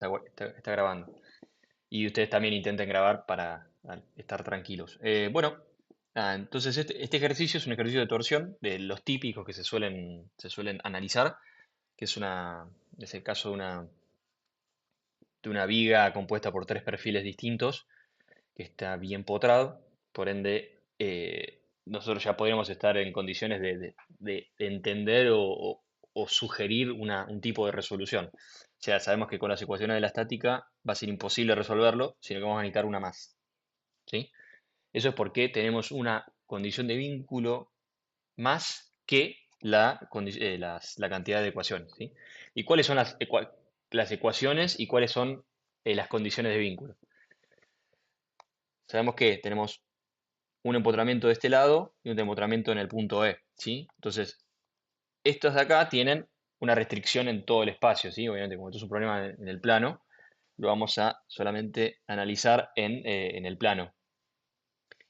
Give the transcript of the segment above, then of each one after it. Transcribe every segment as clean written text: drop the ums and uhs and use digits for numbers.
Está grabando. Y ustedes también intenten grabar para estar tranquilos. Bueno, entonces este ejercicio es un ejercicio de torsión de los típicos que se suelen analizar, que es el caso de una viga compuesta por tres perfiles distintos, que está bien potrado. Por ende, nosotros ya podríamos estar en condiciones de entender o sugerir un tipo de resolución. O sea, sabemos que con las ecuaciones de la estática va a ser imposible resolverlo, sino que vamos a necesitar una más. ¿Sí? Eso es porque tenemos una condición de vínculo más que la cantidad de ecuaciones. ¿Sí? ¿Y cuáles son las ecuaciones y cuáles son las condiciones de vínculo? Sabemos que tenemos un empotramiento de este lado y un empotramiento en el punto E, ¿sí? Entonces, estos de acá tienen una restricción en todo el espacio, ¿sí? Obviamente, como esto es un problema en el plano, lo vamos a solamente analizar en el plano.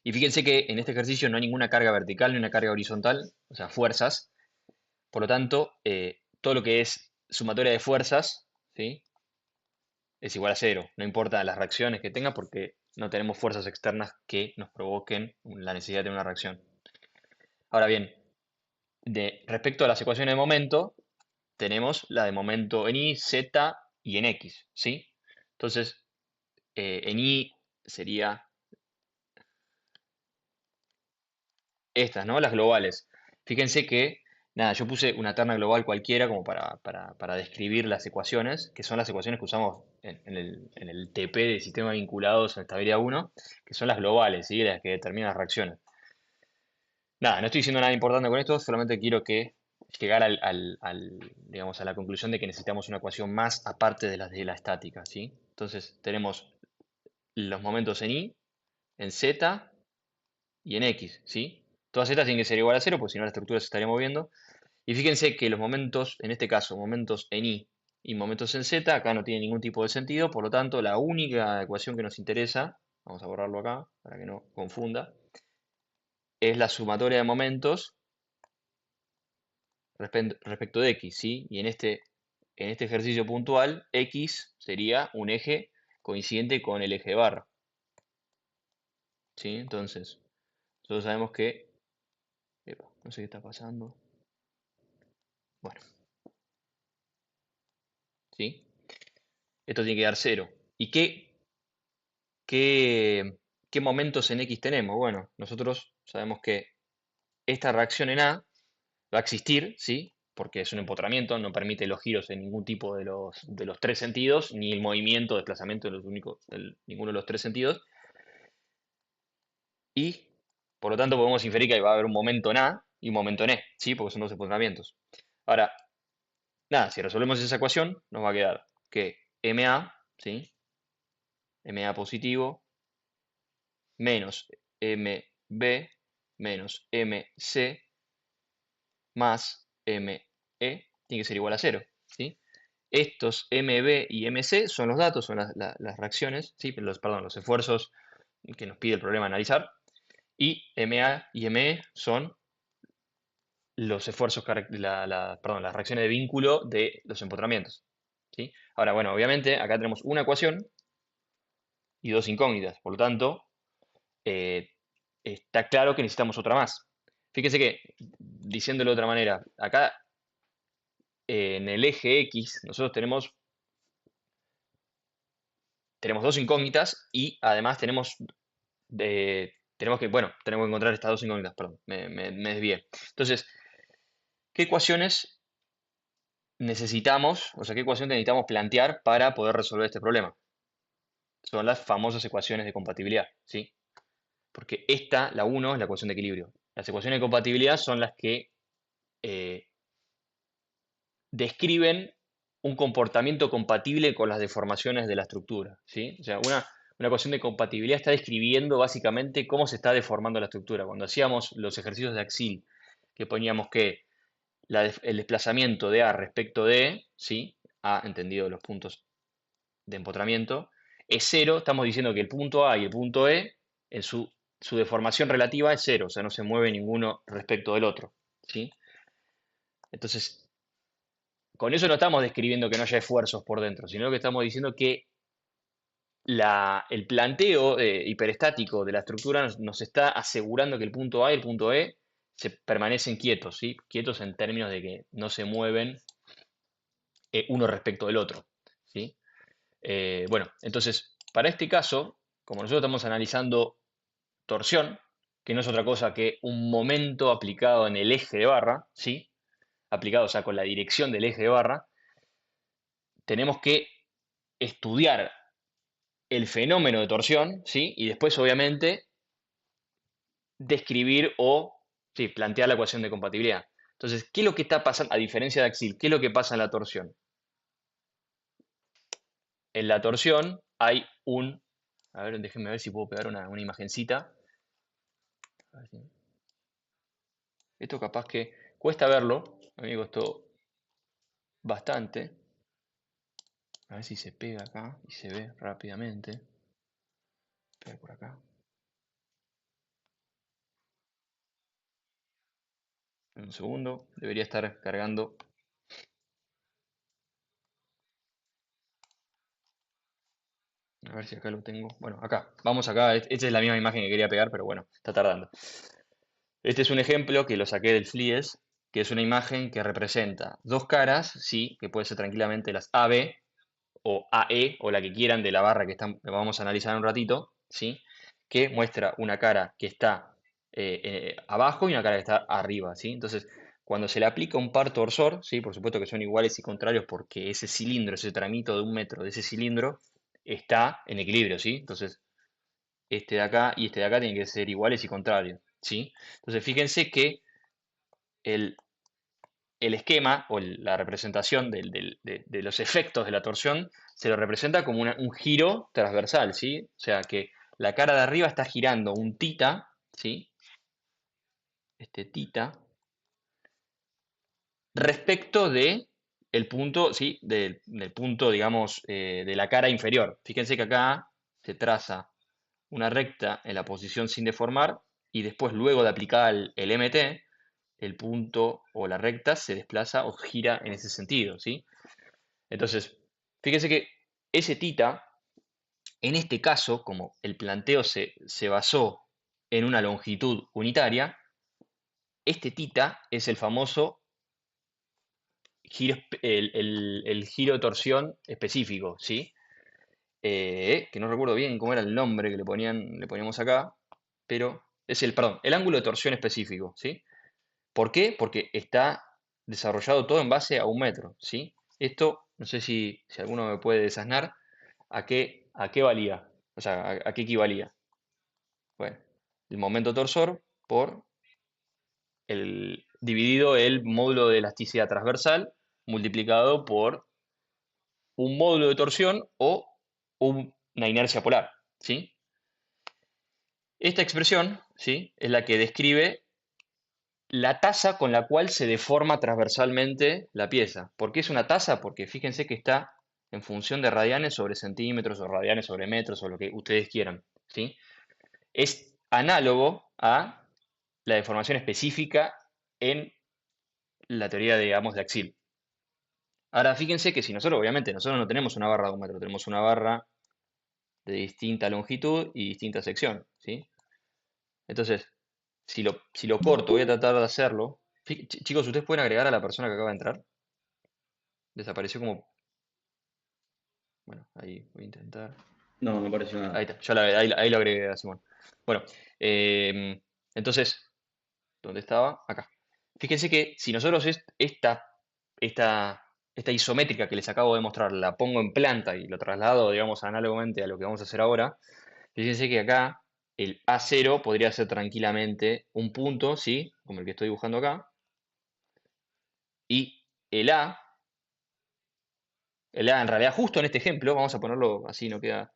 Y fíjense que en este ejercicio no hay ninguna carga vertical ni una carga horizontal, o sea, fuerzas. Por lo tanto, todo lo que es sumatoria de fuerzas, ¿sí? Es igual a cero. No importa las reacciones que tenga porque no tenemos fuerzas externas que nos provoquen la necesidad de tener una reacción. Ahora bien, respecto a las ecuaciones de momento, tenemos la de momento en Y, Z y en X, ¿sí? Entonces, en Y sería estas, ¿no? Las globales. Fíjense que, nada, yo puse una terna global cualquiera como para describir las ecuaciones, que son las ecuaciones que usamos en el TP de sistemas vinculados en estabilidad 1, que son las globales, ¿sí? Las que determinan las reacciones. Nada, no estoy diciendo nada importante con esto, solamente quiero que llegar digamos, a la conclusión de que necesitamos una ecuación más aparte de las de la estática, ¿sí? Entonces tenemos los momentos en Y, en Z y en X, ¿sí? Todas estas tienen que ser igual a cero, porque si no la estructura se estaría moviendo. Y fíjense que los momentos, en este caso, momentos en Y momentos en Z, acá no tiene ningún tipo de sentido, por lo tanto, la única ecuación que nos interesa, vamos a borrarlo acá para que no confunda, es la sumatoria de momentos respecto de X, ¿sí? Y en este ejercicio puntual, X sería un eje coincidente con el eje barra, ¿sí? Entonces, nosotros sabemos que, epa, no sé qué está pasando, bueno, ¿sí? Esto tiene que dar cero. ¿Y qué, qué momentos en X tenemos? Bueno, nosotros sabemos que esta reacción en A va a existir, ¿sí? Porque es un empotramiento, no permite los giros en ningún tipo de los tres sentidos, ni el movimiento, desplazamiento de ninguno de los tres sentidos. Y por lo tanto podemos inferir que va a haber un momento en A y un momento en E, ¿sí? Porque son dos empotramientos. Ahora, nada, si resolvemos esa ecuación, nos va a quedar que MA, ¿sí? MA positivo menos MB menos MC más ME tiene que ser igual a cero, ¿sí? Estos MB y MC son los datos, son las reacciones, ¿sí? Perdón, los esfuerzos que nos pide el problema analizar. Y MA y ME son los esfuerzos, perdón, las reacciones de vínculo de los empotramientos, ¿sí? Ahora, bueno, obviamente acá tenemos una ecuación y dos incógnitas, por lo tanto, eh, está claro que necesitamos otra más. Fíjense que, diciéndolo de otra manera, acá en el eje X nosotros tenemos dos incógnitas y además tenemos que encontrar estas dos incógnitas, perdón, me desvié. Entonces, ¿qué ecuaciones necesitamos, o sea, qué ecuación necesitamos plantear para poder resolver este problema? Son las famosas ecuaciones de compatibilidad, ¿sí? Porque la uno es la ecuación de equilibrio. Las ecuaciones de compatibilidad son las que eh, describen un comportamiento compatible con las deformaciones de la estructura, ¿sí? O sea, una ecuación de compatibilidad está describiendo básicamente cómo se está deformando la estructura. Cuando hacíamos los ejercicios de Axil, que poníamos que el desplazamiento de A respecto de E, ¿sí? A entendido los puntos de empotramiento, es cero, estamos diciendo que el punto A y el punto E, en su deformación relativa es cero, o sea, no se mueve ninguno respecto del otro, ¿sí? Entonces, con eso no estamos describiendo que no haya esfuerzos por dentro, sino que estamos diciendo que el planteo hiperestático de la estructura nos está asegurando que el punto A y el punto E se permanecen quietos, ¿sí? Quietos en términos de que no se mueven uno respecto del otro, ¿sí? Bueno, entonces, para este caso, como nosotros estamos analizando torsión, que no es otra cosa que un momento aplicado en el eje de barra, ¿sí? Aplicado, o sea, con la dirección del eje de barra, tenemos que estudiar el fenómeno de torsión, ¿sí? Y después, obviamente, describir o sí, plantear la ecuación de compatibilidad. Entonces, ¿qué es lo que está pasando? A diferencia de Axil, ¿qué es lo que pasa en la torsión? En la torsión hay un... A ver, déjenme ver si puedo pegar una imagencita. A ver si- Esto capaz que cuesta verlo. A mí me costó bastante. A ver si se pega acá y se ve rápidamente. Espera por acá. Un segundo. Debería estar cargando. A ver si acá lo tengo. Bueno, acá. Vamos acá. Esta es la misma imagen que quería pegar, pero bueno, está tardando. Este es un ejemplo que lo saqué del FLIES, que es una imagen que representa dos caras, sí, que puede ser tranquilamente las AB o AE o la que quieran de la barra que vamos a analizar en un ratito, ¿sí? Que muestra una cara que está abajo y una cara que está arriba, ¿sí? Entonces, cuando se le aplica un par torsor, ¿sí? Por supuesto que son iguales y contrarios porque ese cilindro, ese tramito de 1 metro de ese cilindro está en equilibrio, ¿sí? Entonces, este de acá y este de acá tienen que ser iguales y contrarios, ¿sí? Entonces, fíjense que el, el esquema o la representación de los efectos de la torsión se lo representa como un giro transversal, ¿sí? O sea que la cara de arriba está girando un tita, ¿sí? Este tita, respecto de el punto, ¿sí? Del punto, digamos, de la cara inferior. Fíjense que acá se traza una recta en la posición sin deformar y después, luego de aplicar el MT, el punto o la recta se desplaza o gira en ese sentido, ¿sí? Entonces, fíjense que ese tita, en este caso, como el planteo se basó en una longitud unitaria, este tita es el famoso giro, el giro de torsión específico, ¿sí? Que no recuerdo bien cómo era el nombre que le poníamos acá, pero es perdón, el ángulo de torsión específico, ¿sí? ¿Por qué? Porque está desarrollado todo en base a 1 metro, ¿sí? Esto, no sé si alguno me puede desasnar, ¿a qué valía? O sea, ¿a qué equivalía? Bueno, el momento torsor por dividido el módulo de elasticidad transversal multiplicado por un módulo de torsión o una inercia polar, ¿sí? Esta expresión, ¿sí? Es la que describe la tasa con la cual se deforma transversalmente la pieza. ¿Por qué es una tasa? Porque fíjense que está en función de radianes sobre centímetros o radianes sobre metros o lo que ustedes quieran, ¿sí? Es análogo a la deformación específica en la teoría, digamos, de Axil. Ahora, fíjense que si nosotros no tenemos una barra de 1 metro, tenemos una barra de distinta longitud y distinta sección, ¿sí? Entonces, si lo corto, voy a tratar de hacerlo. Chicos, ¿ustedes pueden agregar a la persona que acaba de entrar? Desapareció como... Bueno, ahí voy a intentar. No, no apareció Ahí nada. está, ahí lo agregué a Simón. Bueno, entonces, ¿dónde estaba? Acá. Fíjense que si nosotros esta, esta isométrica que les acabo de mostrar la pongo en planta y lo traslado, digamos, análogamente a lo que vamos a hacer ahora, fíjense que acá el A0 podría ser tranquilamente un punto, ¿sí? Como el que estoy dibujando acá. Y el A, el A en realidad justo en este ejemplo, vamos a ponerlo así, no queda.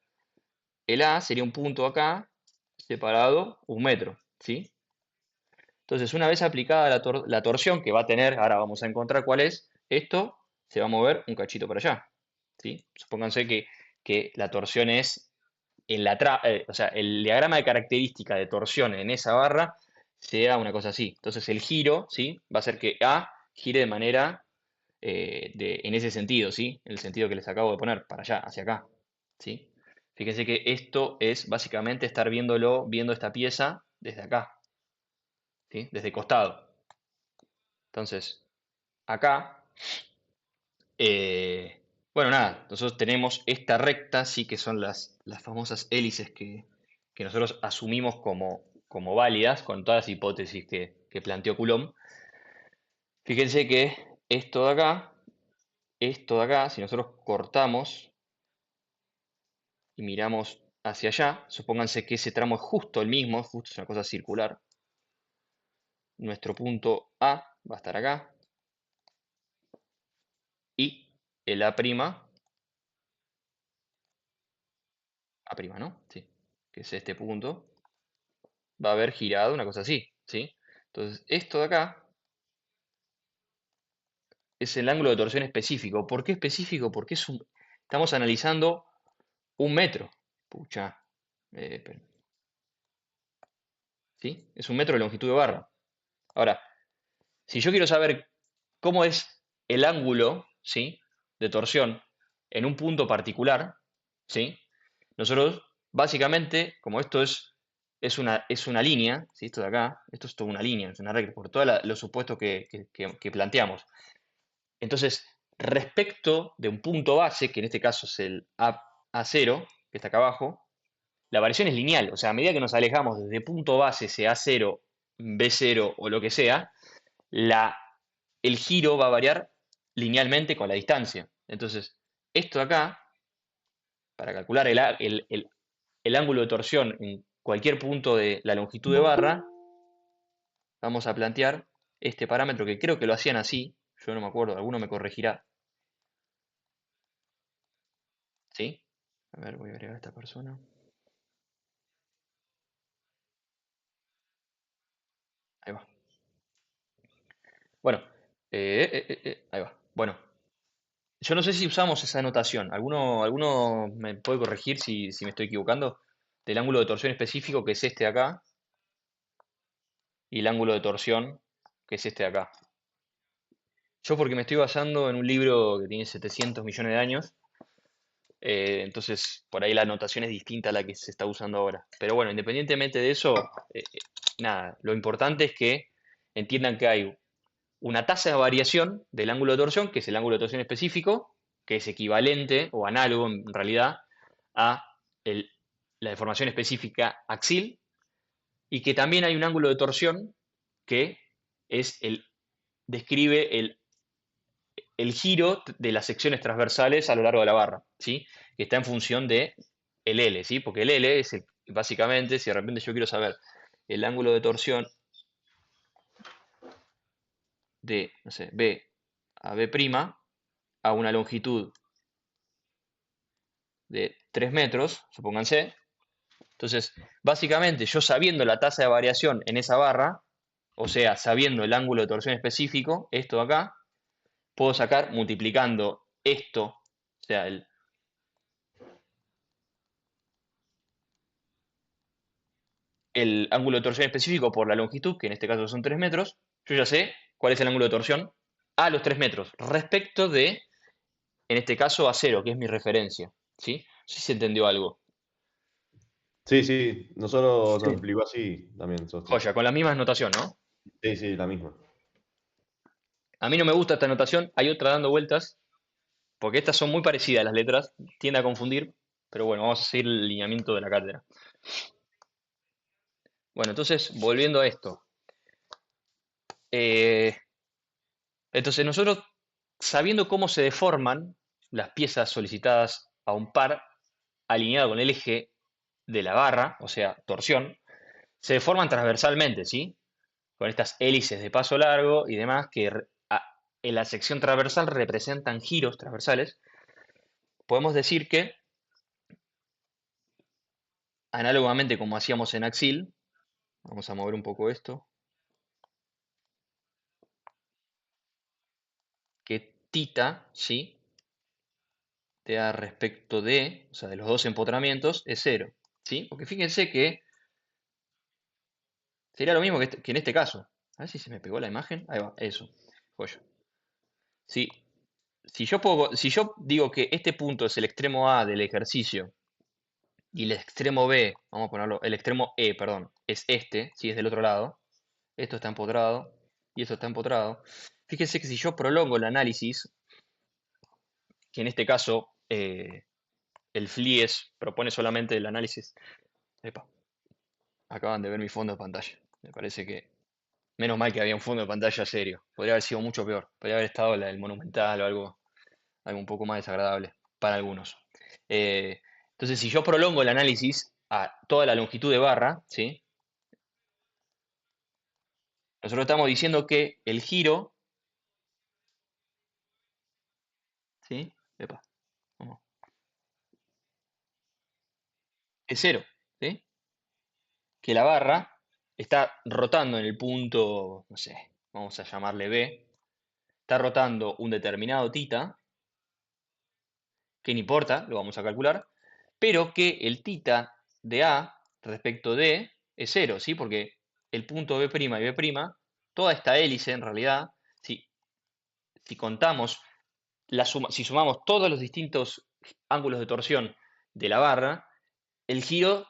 El A sería un punto acá, separado 1 metro, ¿sí? Entonces, una vez aplicada la torsión que va a tener, ahora vamos a encontrar cuál es, esto se va a mover un cachito para allá, ¿sí? Supónganse que la torsión es, o sea, el diagrama de característica de torsión en esa barra sea una cosa así. Entonces, el giro, ¿sí? Va a ser que A gire de manera en ese sentido, ¿sí? En el sentido que les acabo de poner, para allá, hacia acá, ¿sí? Fíjense que esto es básicamente estar viendo esta pieza desde acá, ¿sí? Desde costado. Entonces, acá, eh, bueno, nada, nosotros tenemos esta recta, sí, que son las famosas hélices que nosotros asumimos como válidas con todas las hipótesis que planteó Coulomb. Fíjense que esto de acá, si nosotros cortamos y miramos hacia allá, supónganse que ese tramo es justo el mismo, justo es una cosa circular. Nuestro punto A va a estar acá y el A', ¿no? Sí, que es este punto, va a haber girado una cosa así, ¿sí? Entonces, esto de acá es el ángulo de torsión específico. ¿Por qué específico? Porque estamos analizando un metro. Pucha, pero- ¿sí? Es un metro de longitud de barra. Ahora, si yo quiero saber cómo es el ángulo, ¿sí? De torsión en un punto particular, ¿sí? Nosotros, básicamente, como esto es una línea, ¿sí? Esto de acá, esto es toda una línea, es una recta, por todos los supuestos que planteamos. Entonces, respecto de un punto base, que en este caso es el A0, que está acá abajo, la variación es lineal, o sea, a medida que nos alejamos desde punto base, sea A0, B0 o lo que sea, la, el giro va a variar linealmente con la distancia. Entonces, esto de acá, para calcular el ángulo de torsión en cualquier punto de la longitud de barra, vamos a plantear este parámetro que creo que lo hacían así, yo no me acuerdo, alguno me corregirá, ¿sí? A ver, voy a agregar a esta persona. Ahí va. Bueno, ahí va. Bueno, yo no sé si usamos esa notación. ¿Alguno me puede corregir si me estoy equivocando? Del ángulo de torsión específico, que es este de acá, y el ángulo de torsión, que es este de acá. Yo porque me estoy basando en un libro que tiene 700 millones de años, entonces por ahí la notación es distinta a la que se está usando ahora. Pero bueno, independientemente de eso, nada, lo importante es que entiendan que hay una tasa de variación del ángulo de torsión, que es el ángulo de torsión específico, que es equivalente o análogo en realidad a la deformación específica axil, y que también hay un ángulo de torsión que describe el giro de las secciones transversales a lo largo de la barra, ¿sí? Que está en función de el L, ¿sí? Porque el L es básicamente, si de repente yo quiero saber el ángulo de torsión de, no sé, B a B' a una longitud de 3 metros, supónganse. Entonces, básicamente, yo sabiendo la tasa de variación en esa barra, o sea, sabiendo el ángulo de torsión específico, esto de acá, puedo sacar multiplicando esto, o sea, el ángulo de torsión específico por la longitud, que en este caso son 3 metros, yo ya sé cuál es el ángulo de torsión a los 3 metros, respecto de, en este caso, a cero, que es mi referencia. ¿Sí? No sé si se entendió algo. Sí, sí, nosotros nos Sí. explicó así también, Sosti. Joya, con la misma notación, ¿no? Sí, sí, la misma. A mí no me gusta esta notación, hay otra dando vueltas, porque estas son muy parecidas las letras, tiende a confundir, pero bueno, vamos a seguir el lineamiento de la cátedra. Bueno, entonces, volviendo a esto. eh, entonces, nosotros, sabiendo cómo se deforman las piezas solicitadas a un par alineado con el eje de la barra, o sea, torsión, se deforman transversalmente, ¿sí? Con estas hélices de paso largo y demás que en la sección transversal representan giros transversales. Podemos decir que, análogamente como hacíamos en axil, vamos a mover un poco esto, que tita, ¿sí? Te da respecto de, o sea, de los dos empotramientos, es cero, ¿sí? Porque fíjense que sería lo mismo que en este caso. A ver si se me pegó la imagen. Ahí va, eso. Joya. Sí. si yo digo que este punto es el extremo A del ejercicio y el extremo B, vamos a ponerlo, el extremo E, perdón, es este, si es del otro lado, esto está empotrado y esto está empotrado. Fíjense que si yo prolongo el análisis, que en este caso el FLIES propone solamente el análisis. Epa, acaban de ver mi fondo de pantalla. Me parece que menos mal que había un fondo de pantalla serio. Podría haber sido mucho peor. Podría haber estado el monumental o algo un poco más desagradable para algunos. Entonces, si yo prolongo el análisis a toda la longitud de barra, ¿sí? Nosotros estamos diciendo que el giro, ¿sí? Epa, vamos, es cero, ¿sí? Que la barra está rotando en el punto, no sé, vamos a llamarle B, está rotando un determinado tita, que no importa, lo vamos a calcular, pero que el tita de A respecto de es cero, ¿sí? Porque el punto B' y B', toda esta hélice en realidad, si contamos, si sumamos todos los distintos ángulos de torsión de la barra, el giro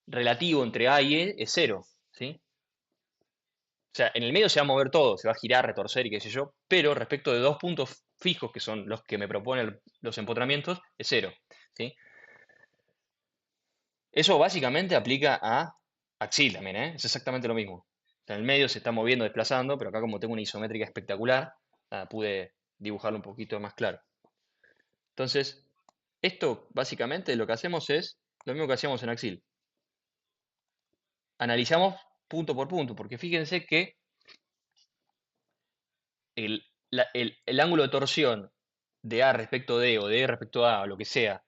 relativo entre A y E es cero, ¿sí? O sea, en el medio se va a mover todo, se va a girar, retorcer y qué sé yo, pero respecto de dos puntos fijos, que son los que me proponen los empotramientos, es cero, ¿sí? Eso básicamente aplica a Axil también, ¿eh? Es exactamente lo mismo. O sea, en el medio se está moviendo, desplazando, pero acá como tengo una isométrica espectacular, nada, pude dibujarlo un poquito más claro. Entonces, esto básicamente lo que hacemos es lo mismo que hacíamos en Axil. Analizamos punto por punto, porque fíjense que el ángulo de torsión de A respecto de o de E respecto a o lo que sea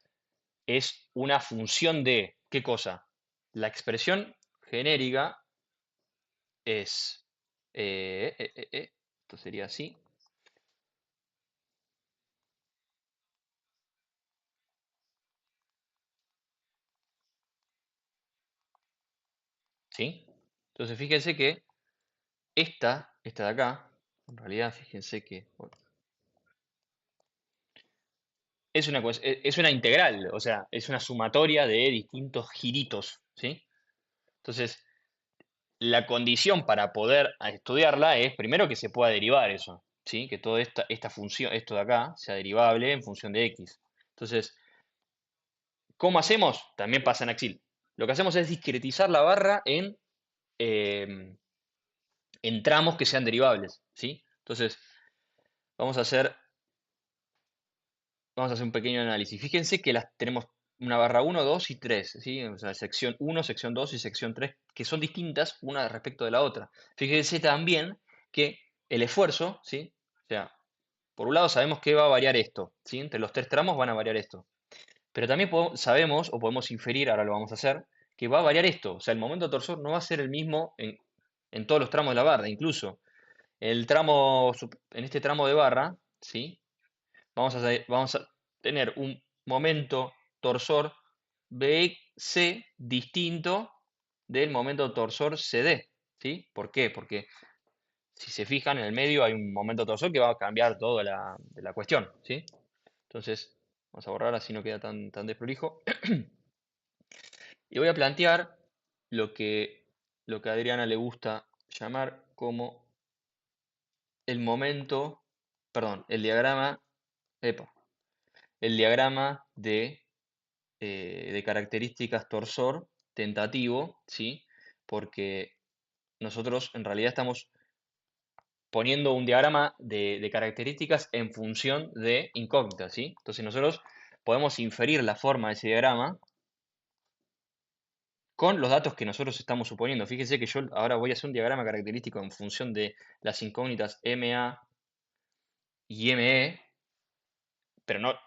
es una función de, ¿qué cosa? La expresión genérica es, esto sería así, ¿sí? Entonces fíjense que esta de acá, en realidad fíjense que bueno, es una integral, o sea, es una sumatoria de distintos giritos, ¿sí? Entonces, la condición para poder estudiarla es primero que se pueda derivar eso, ¿sí? Que toda esta función, esto de acá, sea derivable en función de x. Entonces, ¿cómo hacemos? También pasa en Axil. Lo que hacemos es discretizar la barra eh, en tramos que sean derivables, ¿sí? Entonces, vamos a hacer, vamos a hacer un pequeño análisis. Fíjense que las tenemos una barra 1, 2 y 3, ¿sí? O sea, sección 1, sección 2 y sección 3, que son distintas una respecto de la otra. Fíjense también que el esfuerzo, ¿sí? O sea, por un lado sabemos que va a variar esto, ¿sí? Entre los tres tramos van a variar esto. Pero también sabemos o podemos inferir, ahora lo vamos a hacer, que va a variar esto. O sea, el momento torsor no va a ser el mismo en todos los tramos de la barra. Incluso en este tramo de barra, ¿sí? Vamos a tener un momento torsor BC distinto del momento torsor CD, ¿sí? ¿Por qué? Porque si se fijan en el medio hay un momento torsor que va a cambiar toda la cuestión, ¿sí? Entonces, vamos a borrar así no queda tan desprolijo. Y voy a plantear lo que a Adriana le gusta llamar como el momento, perdón, el diagrama, epa, el diagrama de características torsor tentativo, ¿sí? Porque nosotros en realidad estamos poniendo un diagrama de características en función de incógnitas, ¿sí? Entonces nosotros podemos inferir la forma de ese diagrama con los datos que nosotros estamos suponiendo. Fíjense que yo ahora voy a hacer un diagrama característico en función de las incógnitas MA y ME, pero no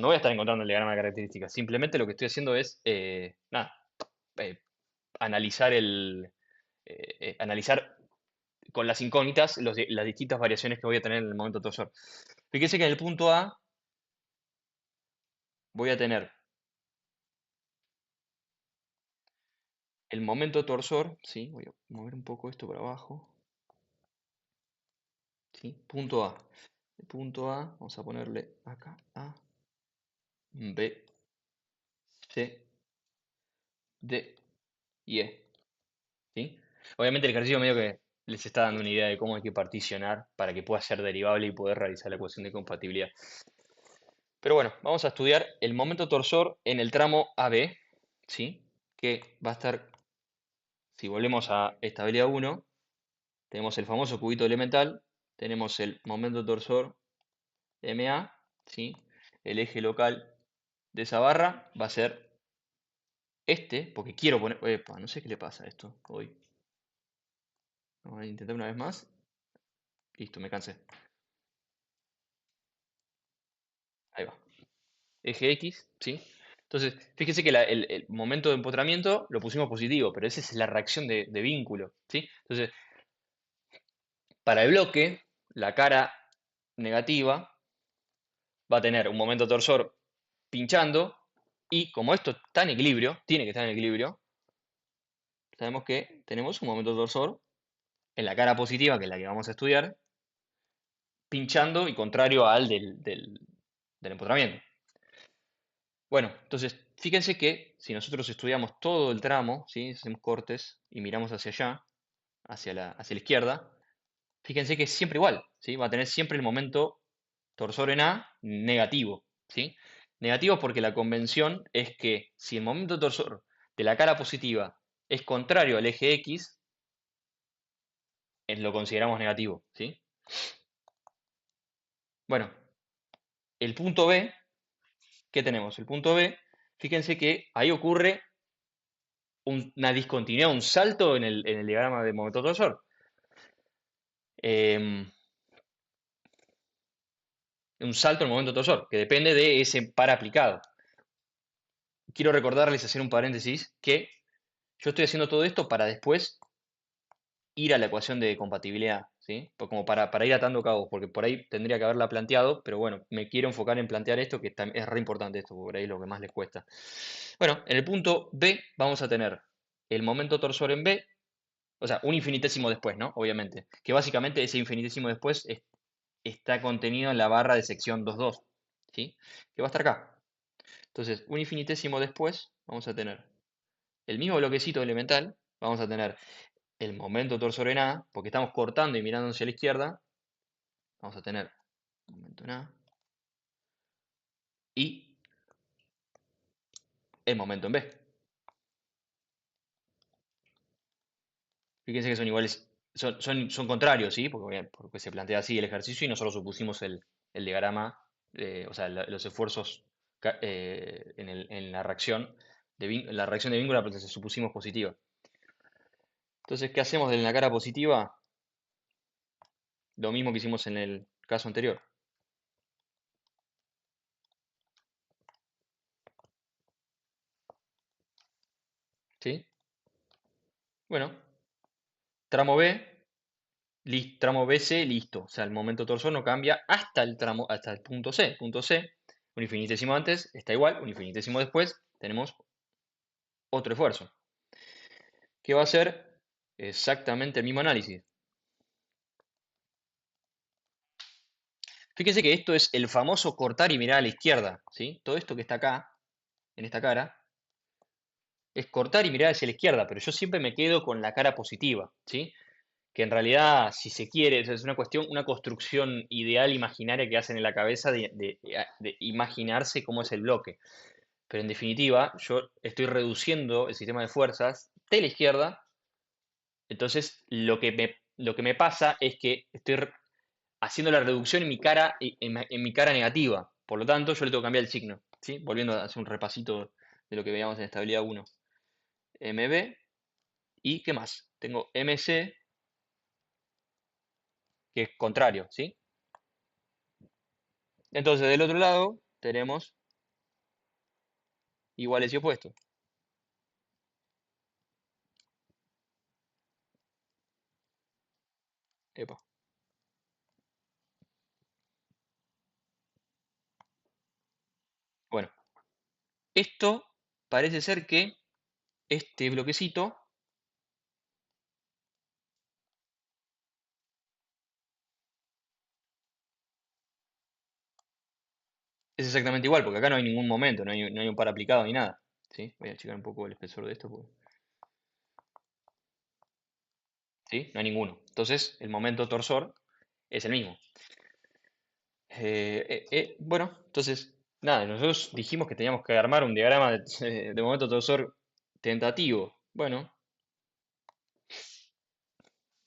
voy a estar encontrando el diagrama de características. Simplemente lo que estoy haciendo es, nada, eh, analizar analizar con las incógnitas las distintas variaciones que voy a tener en el momento torsor. Fíjense que en el punto A voy a tener el momento torsor, ¿sí? Voy a mover un poco esto para abajo, ¿sí? Punto A. El punto A, vamos a ponerle acá A, B, C, D y E. ¿Sí? Obviamente el ejercicio medio que les está dando una idea de cómo hay que particionar para que pueda ser derivable y poder realizar la ecuación de compatibilidad. Pero bueno, vamos a estudiar el momento torsor en el tramo AB, ¿sí? Que va a estar, si volvemos a estabilidad 1, tenemos el famoso cubito elemental, tenemos el momento torsor MA, ¿sí? El eje local de esa barra va a ser este, porque quiero poner... Epa, no sé qué le pasa a esto hoy. Vamos a intentar una vez más. Listo, me cansé. Ahí va. Eje X, ¿sí? Entonces, fíjese que el momento de empotramiento lo pusimos positivo, pero esa es la reacción de vínculo, ¿sí? Entonces, para el bloque, la cara negativa va a tener un momento torsor pinchando y como esto está en equilibrio, tiene que estar en equilibrio, sabemos que tenemos un momento torsor en la cara positiva, que es la que vamos a estudiar, pinchando y contrario al del empotramiento. Bueno, entonces, fíjense que si nosotros estudiamos todo el tramo, ¿sí? Hacemos cortes y miramos hacia allá, hacia la izquierda, fíjense que es siempre igual, ¿sí? Va a tener siempre el momento torsor en A negativo, ¿sí? Negativo porque la convención es que si el momento torsor de la cara positiva es contrario al eje X, lo consideramos negativo, ¿sí? Bueno, el punto B, ¿qué tenemos? El punto B, fíjense que ahí ocurre una discontinuidad, un salto en el diagrama de momento torsor. Em, un salto en el momento torsor, que depende de ese par aplicado. Quiero recordarles, hacer un paréntesis, que yo estoy haciendo todo esto para después ir a la ecuación de compatibilidad, ¿sí? Como para ir atando cabos, porque por ahí tendría que haberla planteado, pero bueno, me quiero enfocar en plantear esto, que es re importante esto, porque por ahí es lo que más les cuesta. Bueno, en el punto B vamos a tener el momento torsor en B, o sea, un infinitésimo después, ¿no? Obviamente, que básicamente ese infinitésimo después está contenido en la barra de sección 2,2, ¿sí? Que va a estar acá. Entonces, un infinitésimo después vamos a tener el mismo bloquecito elemental, vamos a tener el momento torsor en A, porque estamos cortando y mirando hacia la izquierda, vamos a tener momento en A y el momento en B. Fíjense que son iguales, son contrarios, ¿sí? Porque se plantea así el ejercicio y nosotros supusimos el diagrama, o sea, los esfuerzos en la reacción de vínculo, pues, se supusimos positiva. Entonces, ¿qué hacemos en la cara positiva? Lo mismo que hicimos en el caso anterior, ¿sí? Bueno, tramo B, tramo BC, listo. O sea, el momento torsor no cambia hasta el punto C. Punto C, un infinitésimo antes está igual, un infinitésimo después tenemos otro esfuerzo, que va a ser exactamente el mismo análisis. Fíjense que esto es el famoso cortar y mirar a la izquierda, ¿sí? Todo esto que está acá, en esta cara, es cortar y mirar hacia la izquierda, pero yo siempre me quedo con la cara positiva, ¿sí? Que en realidad, si se quiere, es una cuestión, una construcción ideal imaginaria que hacen en la cabeza de imaginarse cómo es el bloque. Pero en definitiva, yo estoy reduciendo el sistema de fuerzas de la izquierda, entonces lo que me pasa es que estoy haciendo la reducción en mi cara negativa. Por lo tanto, yo le tengo que cambiar el signo, ¿sí? Volviendo a hacer un repasito de lo que veíamos en estabilidad 1. MB y ¿qué más? Tengo MC, que es contrario, ¿sí? Entonces, del otro lado tenemos iguales y opuestos. Epa. Bueno, esto parece ser que este bloquecito es exactamente igual, porque acá no hay ningún momento, no hay un par aplicado ni nada. ¿Sí? Voy a achicar un poco el espesor de esto, ¿sí? No hay ninguno. Entonces, el momento torsor es el mismo. Bueno, entonces, nada, nosotros dijimos que teníamos que armar un diagrama de momento torsor tentativo. Bueno,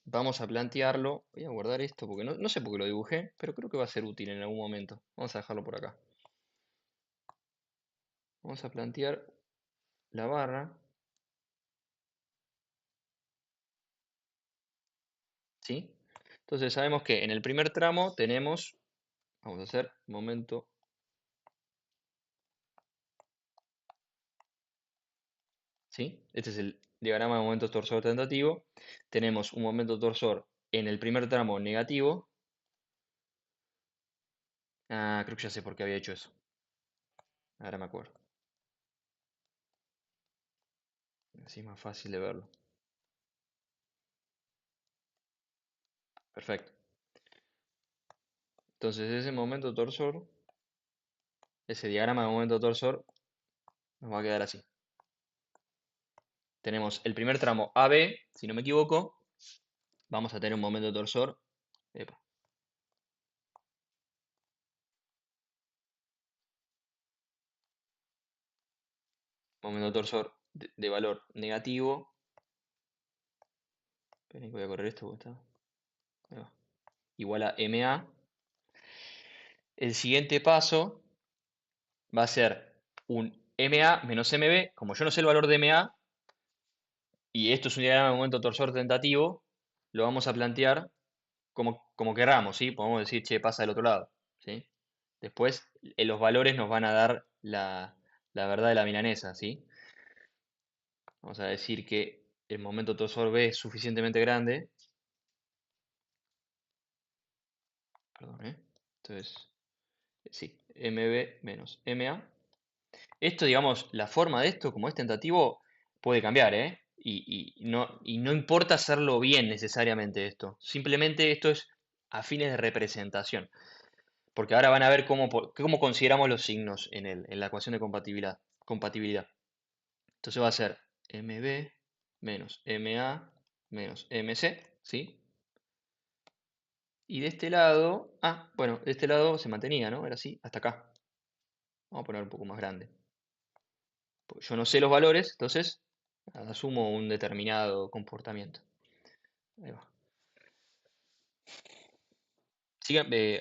vamos a plantearlo. Voy a guardar esto porque no sé por qué lo dibujé, pero creo que va a ser útil en algún momento. Vamos a dejarlo por acá. Vamos a plantear la barra, ¿sí? Entonces sabemos que en el primer tramo tenemos, vamos a hacer momento, ¿sí? Este es el diagrama de momento torsor tentativo. Tenemos un momento torsor en el primer tramo negativo. Ah, creo que ya sé por qué había hecho eso. Ahora me acuerdo. Así es más fácil de verlo. Perfecto. Entonces ese momento torsor, ese diagrama de momento torsor, nos va a quedar así. Tenemos el primer tramo AB, si no me equivoco, vamos a tener un momento torsor. Epa, momento torsor de valor negativo. Esperen que voy a correr esto porque está. Ahí va. Igual a MA. El siguiente paso va a ser un MA menos MB. Como yo no sé el valor de MA, y esto es un diagrama de momento torsor tentativo, lo vamos a plantear como querramos, ¿sí? Podemos decir, che, pasa del otro lado, ¿sí? Después, los valores nos van a dar la verdad de la milanesa, ¿sí? Vamos a decir que el momento torsor B es suficientemente grande. Perdón, ¿eh? Entonces, sí, MB menos MA. Esto, digamos, la forma de esto, como es tentativo, puede cambiar, ¿eh? Y no importa hacerlo bien necesariamente esto. Simplemente esto es a fines de representación. Porque ahora van a ver cómo consideramos los signos en la ecuación de compatibilidad. Entonces va a ser MB menos MA menos MC, ¿sí? Y de este lado, bueno, de este lado se mantenía, ¿no? Era así, hasta acá. Vamos a poner un poco más grande. Porque yo no sé los valores, entonces asumo un determinado comportamiento. Ahí va.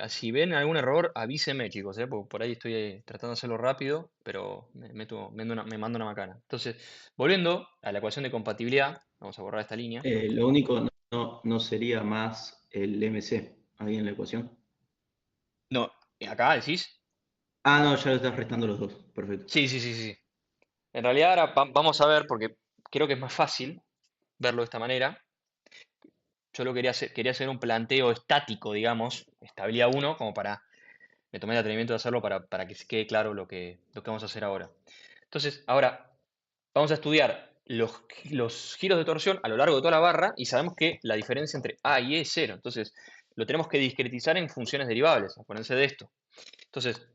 Si ven algún error, avísenme, chicos, porque por ahí estoy tratando de hacerlo rápido, pero me mando una macana. Entonces, volviendo a la ecuación de compatibilidad, vamos a borrar esta línea. Lo único no sería más el MC ahí en la ecuación. No, acá decís. Ah, no, ya lo estás restando los dos. Perfecto. Sí, sí, sí, sí, sí. En realidad ahora vamos a ver, porque creo que es más fácil verlo de esta manera. Yo lo quería hacer un planteo estático, digamos, estabilidad uno, como me tomé el atrevimiento de hacerlo para que se quede claro lo que vamos a hacer ahora. Entonces, ahora vamos a estudiar los giros de torsión a lo largo de toda la barra y sabemos que la diferencia entre A y E es cero. Entonces, lo tenemos que discretizar en funciones derivables, acuérdense de esto. Entonces,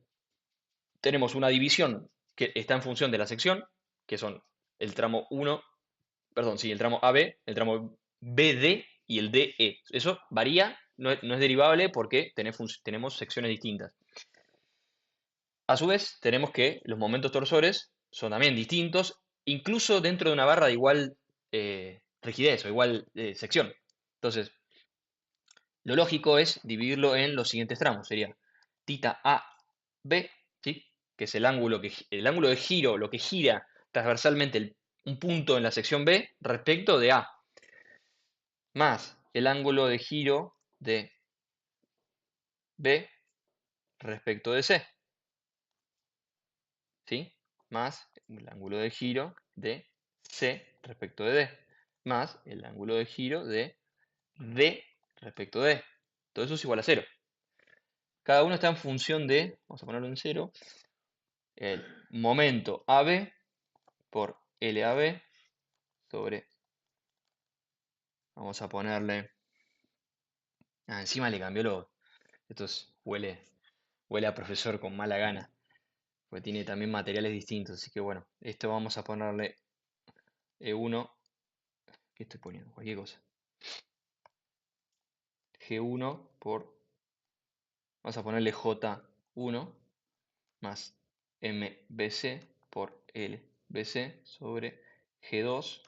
tenemos una división que está en función de la sección, que son el tramo 1, perdón, sí, el tramo AB, el tramo BD y el DE. Eso varía, no es derivable porque tenemos secciones distintas. A su vez, tenemos que los momentos torsores son también distintos, incluso dentro de una barra de igual rigidez o igual sección. Entonces, lo lógico es dividirlo en los siguientes tramos. Sería tita A, B, ¿sí? Que es el ángulo de giro, lo que gira transversalmente un punto en la sección B respecto de A, más el ángulo de giro de B respecto de C, ¿sí? Más el ángulo de giro de C respecto de D, más el ángulo de giro de D respecto de D. Todo eso es igual a cero. Cada uno está en función de, vamos a ponerlo en cero, el momento AB por LAB sobre, vamos a ponerle, encima le cambió esto huele a profesor con mala gana. porque tiene también materiales distintos. Así que bueno, esto vamos a ponerle E1. ¿Qué estoy poniendo? Cualquier cosa. G1 por, vamos a ponerle J1 más MBC por LBC sobre G2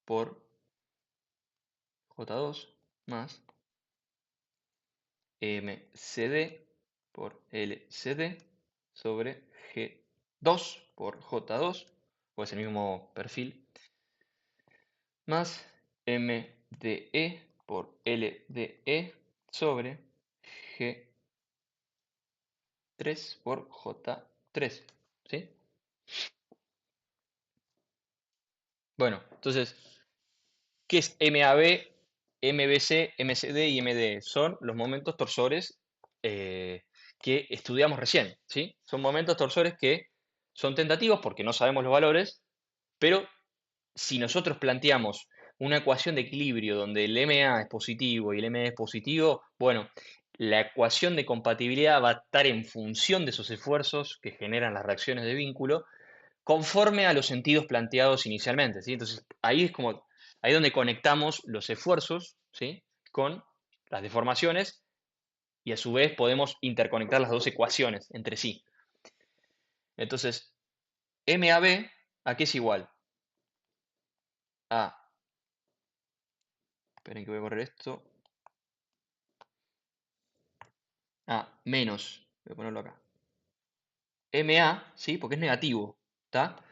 por J2 más MCD por LCD sobre G2 por J2, o es el mismo perfil, más MDE por LDE sobre G3 por J3, ¿sí? Bueno, entonces, ¿qué es MAB, MBC, MCD y MDE? Son los momentos torsores que estudiamos recién, ¿sí? Son momentos torsores que son tentativos porque no sabemos los valores, pero si nosotros planteamos una ecuación de equilibrio donde el MA es positivo y el ME es positivo, bueno, la ecuación de compatibilidad va a estar en función de esos esfuerzos que generan las reacciones de vínculo conforme a los sentidos planteados inicialmente, ¿sí? Entonces, ahí es como, ahí donde conectamos los esfuerzos, ¿sí? Con las deformaciones y a su vez podemos interconectar las dos ecuaciones entre sí. Entonces, MAB, ¿a qué es igual? A, esperen que voy a correr esto, a menos, voy a ponerlo acá, MA, ¿sí? Porque es negativo, ¿está?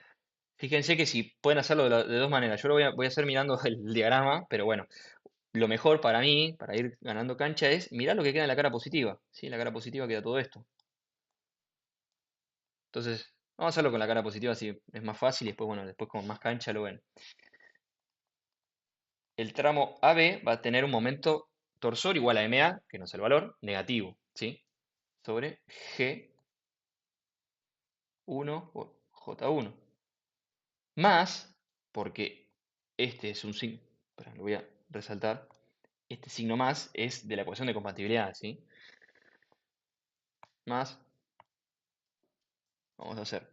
Fíjense que si pueden hacerlo de dos maneras. Yo lo voy a hacer mirando el diagrama, pero bueno, lo mejor para mí, para ir ganando cancha, es mirar lo que queda en la cara positiva. ¿Sí? En la cara positiva queda todo esto. Entonces, vamos a hacerlo con la cara positiva, así es más fácil y después, bueno, después con más cancha lo ven. El tramo AB va a tener un momento torsor igual a MA, que no es el valor, negativo, ¿sí? Sobre G1 por J1. Más, porque este es un signo, espera, lo voy a resaltar, este signo más es de la ecuación de compatibilidad, ¿sí? Más, vamos a hacer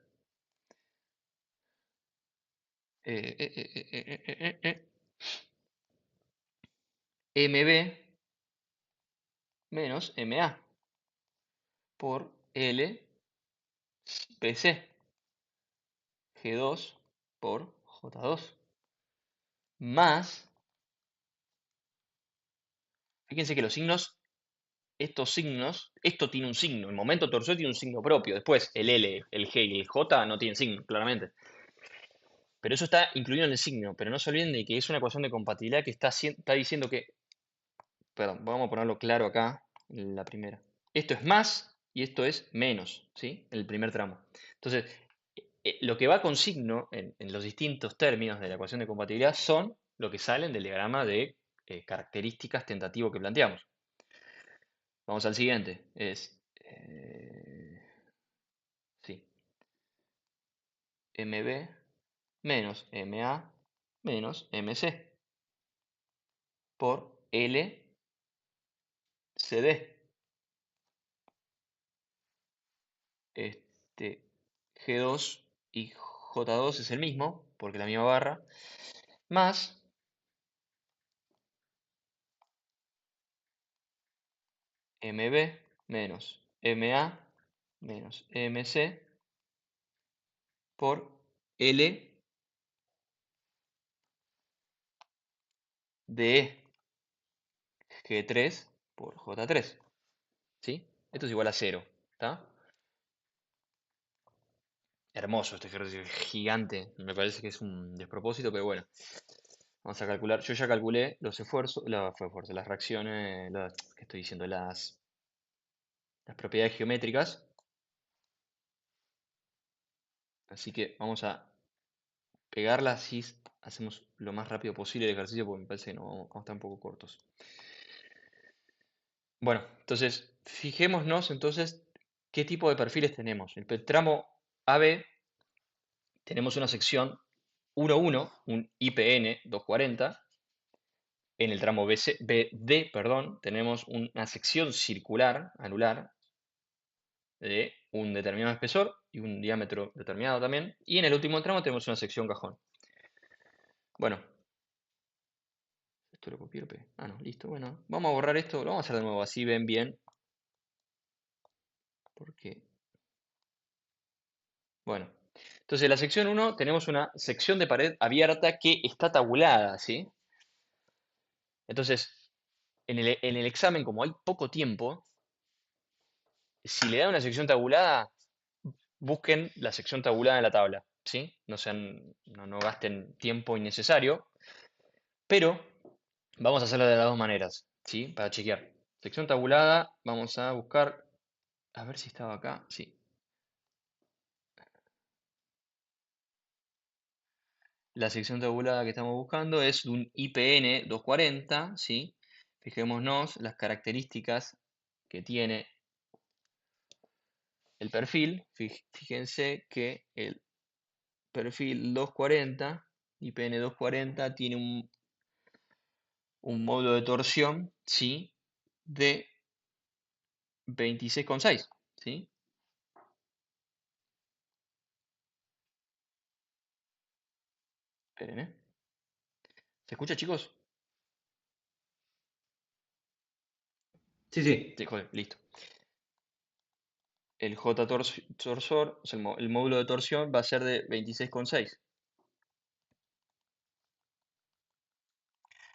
MB menos MA por LBC, G2 por J2, más, fíjense que los signos, estos signos, esto tiene un signo, el momento torsor tiene un signo propio, después el L, el G y el J no tienen signo, claramente. Pero eso está incluido en el signo, pero no se olviden de que es una ecuación de compatibilidad que está diciendo que, perdón, vamos a ponerlo claro acá, en la primera. Esto es más y esto es menos, ¿sí? En el primer tramo. Entonces, lo que va con signo en los distintos términos de la ecuación de compatibilidad son lo que salen del diagrama de características tentativo que planteamos. Vamos al siguiente, es, sí, MB menos MA menos MC por LCD. Este G2 y J2 es el mismo, porque la misma barra, más MB menos MA menos MC por LDE G3 por J3, ¿sí? Esto es igual a 0, ¿está? Hermoso este ejercicio, es gigante, me parece que es un despropósito, pero bueno. Vamos a calcular, yo ya calculé los esfuerzos, las reacciones, ¿qué estoy diciendo? Las propiedades geométricas. Así que vamos a pegarlas y hacemos lo más rápido posible el ejercicio porque me parece que no vamos a estar un poco cortos. Bueno, entonces, fijémonos entonces qué tipo de perfiles tenemos. En el tramo AB tenemos una sección 1,1, un IPN 240. En el tramo BD, perdón, tenemos una sección circular, anular, de un determinado espesor. y un diámetro determinado también. Y en el último tramo tenemos una sección cajón. Bueno, esto lo copié, lo pegué. Ah, no, listo. Bueno, vamos a borrar esto. Lo vamos a hacer de nuevo, así ven bien. Porque, bueno. Entonces, en la sección 1 tenemos una sección de pared abierta que está tabulada, ¿sí? Entonces, en el examen, como hay poco tiempo, si le dan una sección tabulada, busquen la sección tabulada en la tabla, ¿sí? No gasten tiempo innecesario, pero vamos a hacerlo de las dos maneras, ¿sí? Para chequear. Sección tabulada, vamos a buscar, a ver si estaba acá, sí. La sección tabulada que estamos buscando es un IPN 240, ¿sí? Fijémonos las características que tiene el perfil. Fíjense que el perfil 240, IPN 240, tiene un módulo de torsión, ¿sí? De 26,6, ¿sí? Esperen, ¿eh? ¿Se escucha, chicos? Sí, sí. Sí, joder, listo. El J torsor, o sea, el módulo de torsión va a ser de 26,6.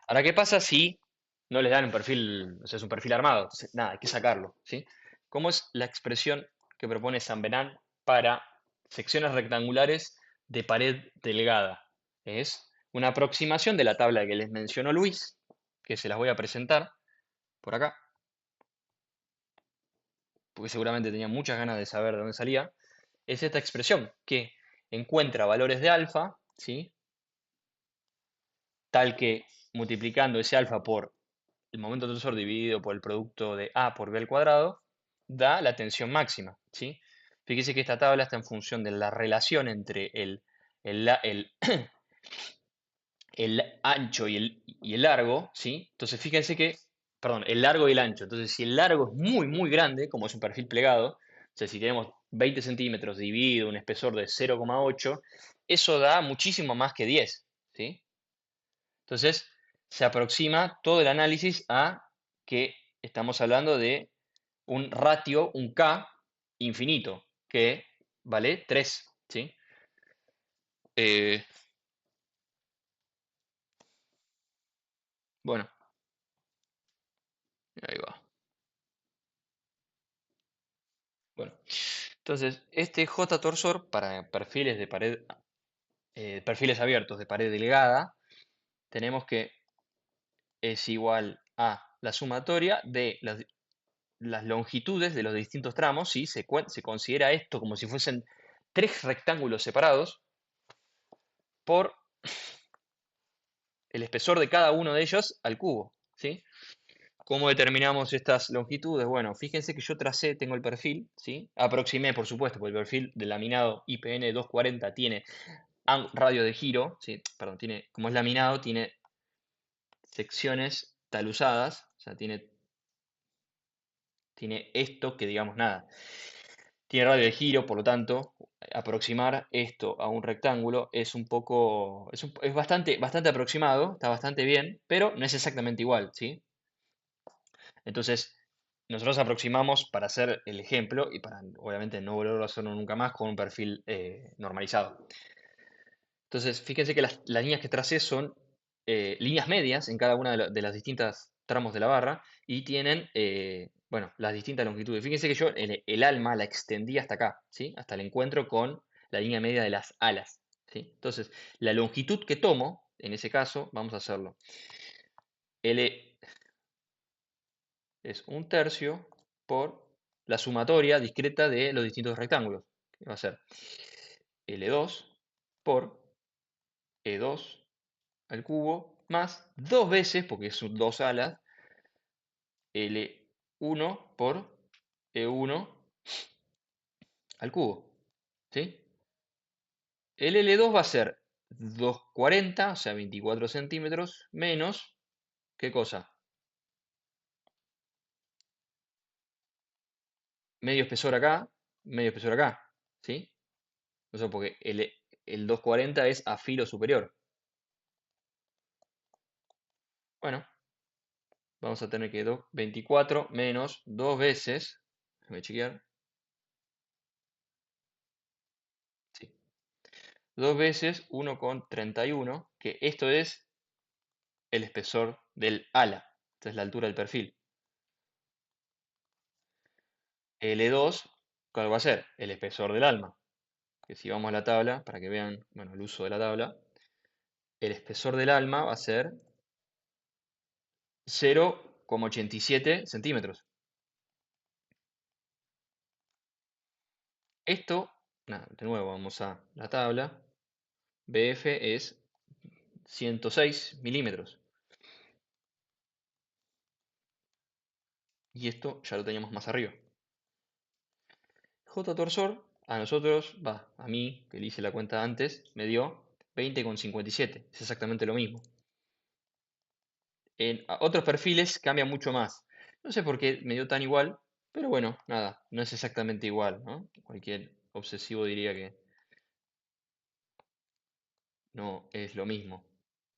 Ahora, ¿qué pasa si no les dan un perfil, o sea, es un perfil armado? Entonces, nada, hay que sacarlo, ¿sí? ¿Cómo es la expresión que propone San Benán para secciones rectangulares de pared delgada? Es una aproximación de la tabla que les mencionó Luis, que se las voy a presentar por acá, porque seguramente tenía muchas ganas de saber de dónde salía. Es esta expresión que encuentra valores de alfa, ¿sí? Tal que multiplicando ese alfa por el momento tensor dividido por el producto de A por B al cuadrado, da la tensión máxima, ¿sí? Fíjese que esta tabla está en función de la relación entre el, el ancho y el largo, ¿sí? Entonces fíjense que, perdón, el largo y el ancho. Entonces si el largo es muy, muy grande, como es un perfil plegado, o sea, si tenemos 20 centímetros dividido un espesor de 0,8, eso da muchísimo más que 10, ¿sí? Entonces, se aproxima todo el análisis a que estamos hablando de un ratio, un K infinito, que vale 3, ¿sí? Eh, bueno, ahí va. Bueno, entonces, este J-torsor para perfiles de pared, perfiles abiertos de pared delgada, tenemos que es igual a la sumatoria de las longitudes de los distintos tramos, ¿sí? Se considera esto como si fuesen tres rectángulos separados por el espesor de cada uno de ellos al cubo, ¿sí? ¿Cómo determinamos estas longitudes? Bueno, fíjense que yo tracé, tengo el perfil, ¿sí? Aproximé, por supuesto, porque el perfil del laminado IPN 240 tiene radio de giro, ¿sí? Perdón, como es laminado, tiene secciones taluzadas, o sea, tiene esto que digamos nada. Tiene radio de giro, por lo tanto, aproximar esto a un rectángulo es un poco, es bastante aproximado, está bastante bien, pero no es exactamente igual, ¿sí? Entonces, nosotros aproximamos para hacer el ejemplo y para, obviamente, no volverlo a hacerlo nunca más con un perfil normalizado. Entonces, fíjense que las líneas que tracé son líneas medias en cada una de las distintas tramos de la barra y tienen, bueno, las distintas longitudes. Fíjense que yo el alma la extendí hasta acá, ¿sí? Hasta el encuentro con la línea media de las alas, ¿sí? Entonces, la longitud que tomo, en ese caso, vamos a hacerlo. L es 1/3 por la sumatoria discreta de los distintos rectángulos, que va a ser L2 por E2 al cubo más dos veces, porque son dos alas, L1 por E1 al cubo, ¿sí? El L2 va a ser 240, o sea, 24 centímetros, menos, ¿qué cosa? Medio espesor acá, medio espesor acá. ¿sí? Eso porque el 240 es a filo superior. Bueno, vamos a tener que 24 menos 2 veces, déjame chequear, sí, 2 veces 1,31, que esto es el espesor del ala, esta es la altura del perfil. L2, ¿cuál va a ser? El espesor del alma, que si vamos a la tabla, para que vean, bueno, el uso de la tabla, el espesor del alma va a ser 0,87 centímetros. Esto, nada, de nuevo vamos a la tabla, BF es 106 milímetros. Y esto ya lo teníamos más arriba. J torsor, a nosotros, a mí, que le hice la cuenta antes, me dio 20,57. Es exactamente lo mismo. En otros perfiles cambia mucho más. No sé por qué me dio tan igual, pero bueno, nada, no es exactamente igual, ¿no? Cualquier obsesivo diría que no es lo mismo.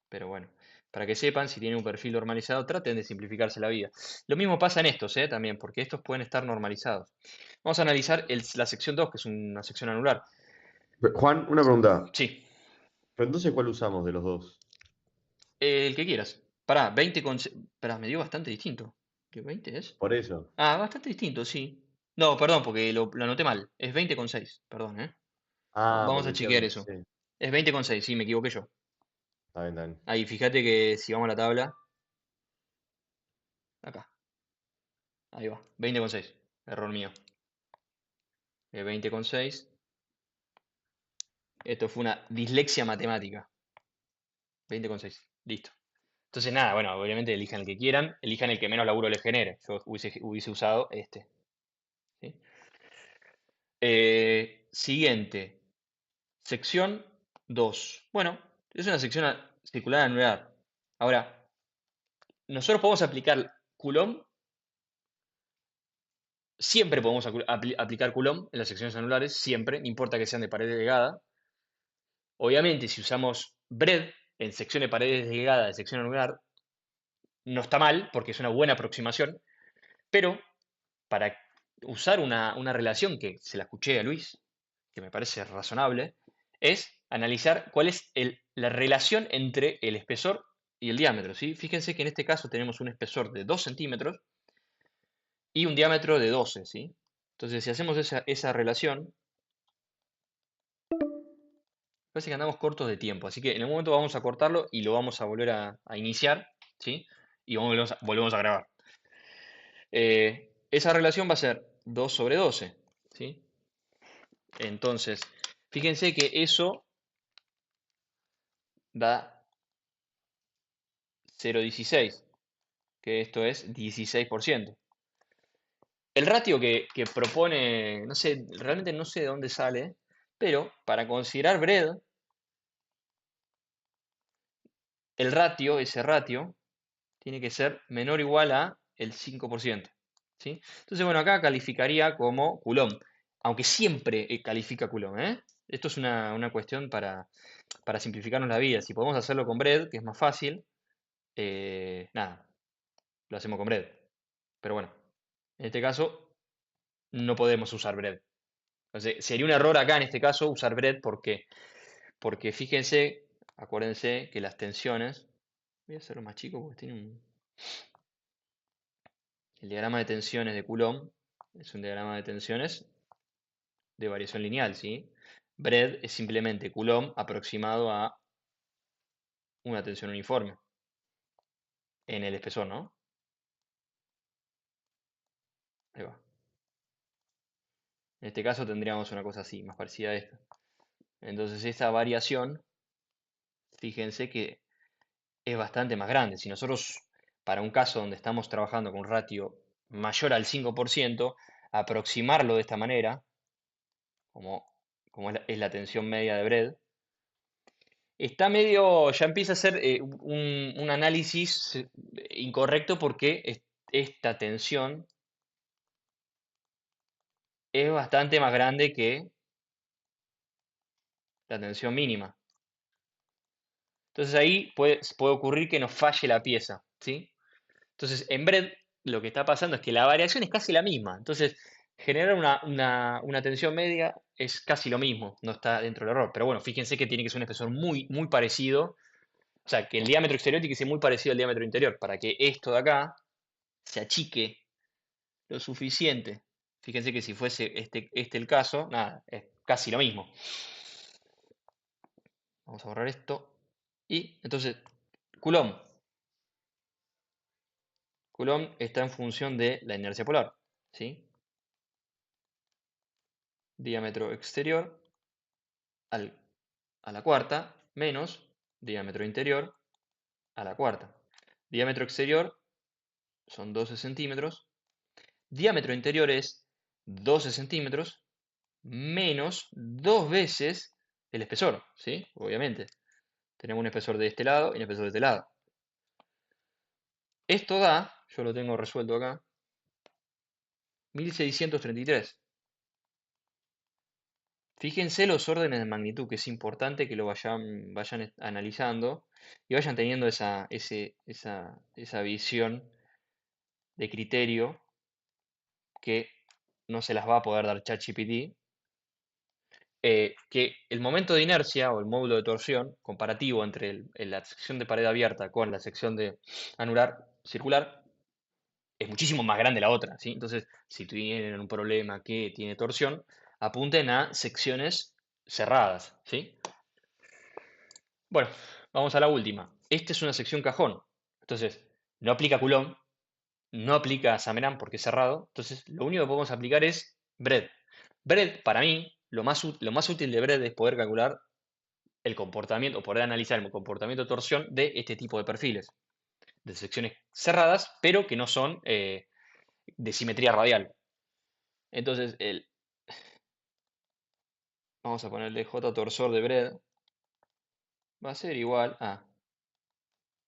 Pero bueno, para que sepan, si tienen un perfil normalizado, traten de simplificarse la vida. Lo mismo pasa en estos, también, porque estos pueden estar normalizados. Vamos a analizar la sección 2, que es una sección anular. Juan, una pregunta. Sí, ¿Pero entonces cuál usamos de los dos? el que quieras. Pará, 20 con... Pará, me dio bastante distinto. ¿Qué 20 es? Por eso. Ah, bastante distinto, sí. No, perdón, porque lo anoté mal. Es 20,6, perdón, ¿eh? Ah, Vamos porque a chequear hicieron. eso. Sí, Es 20,6, sí, me equivoqué yo. está bien, está bien. Ahí, fíjate que si vamos a la tabla, acá, ahí va, 20,6. Error mío. 20,6. Esto fue una dislexia matemática. 20,6. Listo. Entonces, nada, bueno, obviamente elijan el que quieran, elijan el que menos laburo les genere. Yo hubiese usado este. ¿Sí? Siguiente, sección 2. Bueno, es una sección circular anular. Ahora, nosotros podemos aplicar Coulomb, siempre podemos aplicar Coulomb en las secciones anulares, siempre, no importa que sean de pared delgada. Obviamente, si usamos Bread en sección de paredes delgadas de sección anular, no está mal, porque es una buena aproximación, pero para usar una relación que se la escuché a Luis, que me parece razonable, es analizar cuál es la relación entre el espesor y el diámetro, ¿sí? Fíjense que en este caso tenemos un espesor de 2 centímetros y un diámetro de 12, ¿sí? Entonces, si hacemos esa relación, parece que andamos cortos de tiempo, así que en un momento vamos a cortarlo y lo vamos a volver a iniciar, ¿sí? Y volvemos a grabar. Esa relación va a ser 2 sobre 12, ¿sí? Entonces, fíjense que eso da 0,16, que esto es 16%. El ratio que propone, no sé, realmente no sé de dónde sale, pero para considerar Bread, ese ratio, tiene que ser menor o igual a el 5%. ¿Sí? Entonces, bueno, acá calificaría como Coulomb, aunque siempre califica Coulomb, ¿eh? Esto es una cuestión para simplificarnos la vida. Si podemos hacerlo con Bread, que es más fácil, nada, lo hacemos con Bread. Pero bueno, en este caso no podemos usar Bread. Entonces, sería un error acá en este caso usar Bread porque fíjense, acuérdense que las tensiones, voy a hacerlo más chico porque tiene el diagrama de tensiones de Coulomb es un diagrama de tensiones de variación lineal, ¿sí? Bread es simplemente Coulomb aproximado a una tensión uniforme en el espesor, ¿no? Ahí va. En este caso tendríamos una cosa así, más parecida a esta. Entonces esta variación, fíjense que es bastante más grande. Si nosotros, para un caso donde estamos trabajando con un ratio mayor al 5%, aproximarlo de esta manera, como es la tensión media de Bread, está medio, ya empieza a ser un análisis incorrecto porque esta tensión es bastante más grande que la tensión mínima. Entonces ahí puede ocurrir que nos falle la pieza, ¿sí? Entonces en bread lo que está pasando es que la variación es casi la misma. Entonces generar una tensión media es casi lo mismo, no está dentro del error. Pero bueno, fíjense que tiene que ser un espesor muy, muy parecido. O sea, que el diámetro exterior tiene que ser muy parecido al diámetro interior para que esto de acá se achique lo suficiente. Fíjense que si fuese este el caso, nada, es casi lo mismo. Vamos a borrar esto. Y entonces, Coulomb. Coulomb está en función de la inercia polar, ¿sí? Diámetro exterior a la cuarta menos diámetro interior a la cuarta. Diámetro exterior son 12 centímetros. Diámetro interior es 12 centímetros menos dos veces el espesor, ¿sí? Obviamente. Tenemos un espesor de este lado y un espesor de este lado. Esto da, yo lo tengo resuelto acá, 1633. Fíjense los órdenes de magnitud, que es importante que lo vayan analizando y vayan teniendo esa visión de criterio que no se las va a poder dar ChatGPT. Que el momento de inercia o el módulo de torsión comparativo entre la sección de pared abierta con la sección de anular circular es muchísimo más grande la otra, ¿sí? Entonces, si tienen un problema que tiene torsión, apunten a secciones cerradas, ¿sí? Bueno, vamos a la última. Esta es una sección cajón. Entonces, no aplica Coulomb, no aplica Samerán porque es cerrado. Entonces, lo único que podemos aplicar es Bread. Bread, para mí, lo más útil de Bread es poder calcular el comportamiento, o poder analizar el comportamiento de torsión de este tipo de perfiles, de secciones cerradas, pero que no son de simetría radial. Entonces, vamos a ponerle J torsor de Bread, va a ser igual a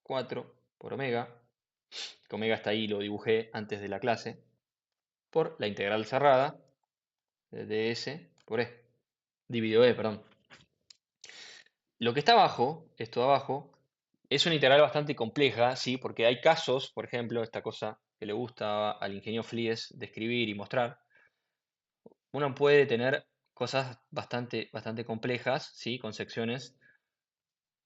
4 por omega, que omega está ahí, lo dibujé antes de la clase, por la integral cerrada de ds por e, dividido e, perdón. Lo que está abajo, esto de abajo, es una integral bastante compleja, ¿sí? Porque hay casos, por ejemplo, esta cosa que le gusta al ingeniero Flies describir y mostrar, uno puede tener cosas bastante complejas, ¿sí? Con secciones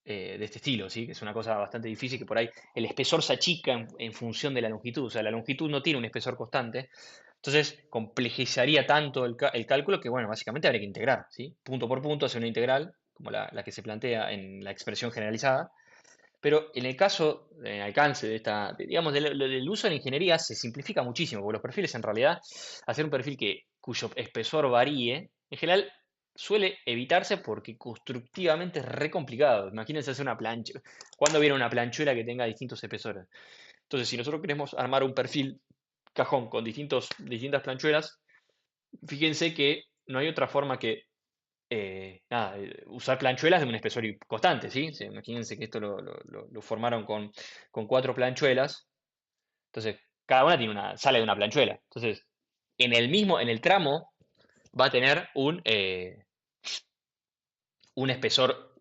de este estilo, ¿sí? Que es una cosa bastante difícil, que por ahí el espesor se achica en función de la longitud, o sea, la longitud no tiene un espesor constante, entonces complejizaría tanto el cálculo que, bueno, básicamente habría que integrar, ¿sí? Punto por punto, hacer una integral, como la que se plantea en la expresión generalizada, pero en el caso de alcance de digamos, del uso en ingeniería se simplifica muchísimo, porque los perfiles en realidad, hacer un perfil cuyo espesor varíe, en general suele evitarse porque constructivamente es re complicado. Imagínense hacer una plancha. ¿Cuándo viene una planchuela que tenga distintos espesores? Entonces, si nosotros queremos armar un perfil cajón con distintas planchuelas, fíjense que no hay otra forma que usar planchuelas de un espesor constante, ¿sí? Imagínense que esto lo formaron con cuatro planchuelas, entonces cada una sale de una planchuela. Entonces, en el tramo, va a tener un espesor,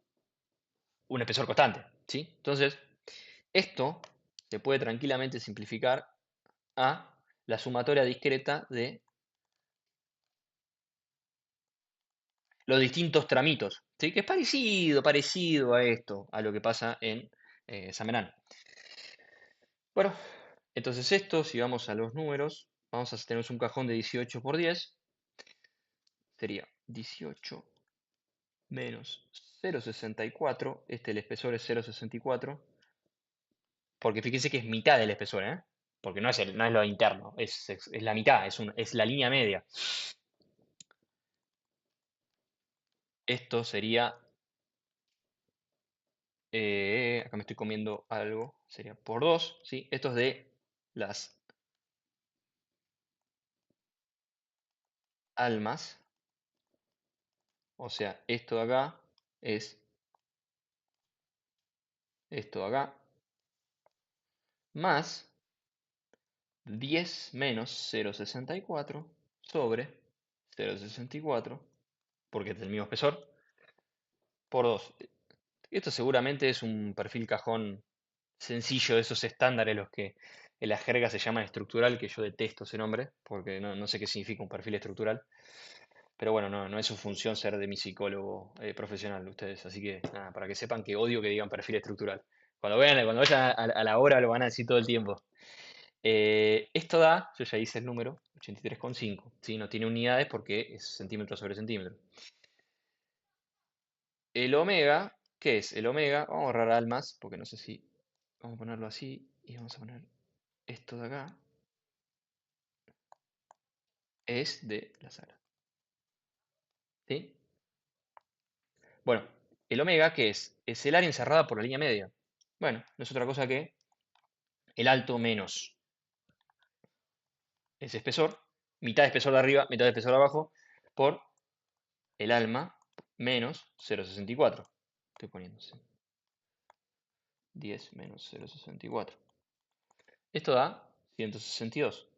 un espesor constante, ¿sí? Entonces, esto se puede tranquilamente simplificar a la sumatoria discreta de los distintos tramitos, ¿sí? Que es parecido a esto, a lo que pasa en Samerán. Bueno, entonces esto, si vamos a los números, vamos a tener un cajón de 18 por 10, sería 18 menos 0,64, el espesor es 0,64, porque fíjense que es mitad del espesor, ¿eh? Porque no es lo interno, es la mitad, es la línea media. Esto sería, acá me estoy comiendo algo, sería por 2, ¿sí? Esto es de las almas, o sea, esto de acá es esto de acá, más 10 menos 0,64 sobre 0,64, porque es del mismo espesor, por 2. Esto seguramente es un perfil cajón sencillo de esos estándares, los que en la jerga se llaman estructural, que yo detesto ese nombre, porque no sé qué significa un perfil estructural. Pero bueno, no es su función ser de mi psicólogo profesional, ustedes. Así que nada, para que sepan que odio que digan perfil estructural. Cuando vayan a la hora lo van a decir todo el tiempo. Esto da, yo ya hice el número, 83,5. ¿Sí? No tiene unidades porque es centímetro sobre centímetro. El omega, ¿qué es? El omega, vamos a ahorrar almas, porque no sé si. Vamos a ponerlo así y vamos a poner esto de acá. Es de la sala. ¿Sí? Bueno, el omega, ¿qué es? Es el área encerrada por la línea media. Bueno, no es otra cosa que el alto menos ese espesor, mitad de espesor de arriba, mitad de espesor de abajo, por el alma menos 0,64. Estoy poniendo 10 menos 0,64. Esto da 162.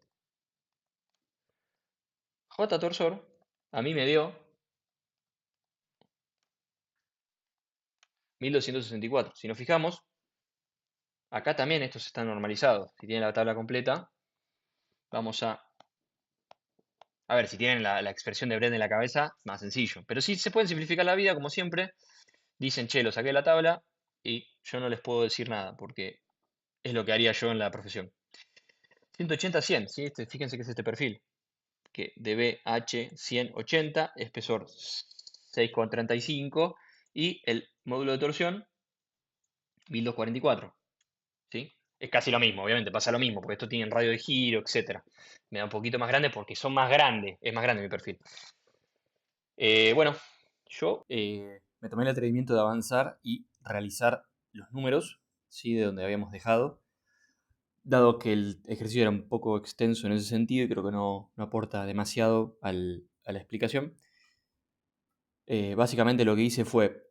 J torsor a mí me dio 1264. Si nos fijamos, acá también estos están normalizados. Si tienen la tabla completa, vamos a... A ver, si tienen la expresión de Brent en la cabeza, más sencillo. Pero sí se pueden simplificar la vida, como siempre. Dicen, che, lo saqué de la tabla y yo no les puedo decir nada, porque es lo que haría yo en la profesión. 180 100, ¿sí? Fíjense que es este perfil, que de BH 180, espesor 6,35 y el módulo de torsión 1244, ¿sí? Es casi lo mismo, obviamente, pasa lo mismo, porque esto tiene radio de giro, etcétera. Me da un poquito más grande porque son más grandes, es más grande mi perfil. Bueno, yo me tomé el atrevimiento de avanzar y realizar los números, ¿sí? De donde habíamos dejado. Dado que el ejercicio era un poco extenso en ese sentido y creo que no aporta demasiado a la explicación, básicamente lo que hice fue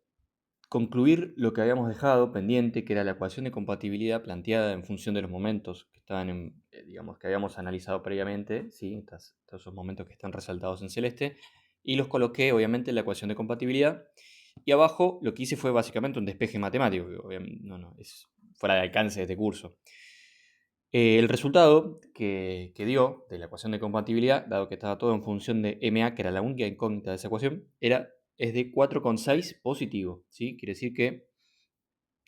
concluir lo que habíamos dejado pendiente, que era la ecuación de compatibilidad planteada en función de los momentos que estaban digamos, que habíamos analizado previamente, ¿sí? Todos esos momentos que están resaltados en celeste, y los coloqué obviamente en la ecuación de compatibilidad. Y abajo lo que hice fue básicamente un despeje matemático, que obviamente es fuera de alcance de este curso. El resultado que dio de la ecuación de compatibilidad, dado que estaba todo en función de MA, que era la única incógnita de esa ecuación, es de 4,6 positivo, ¿sí? Quiere decir que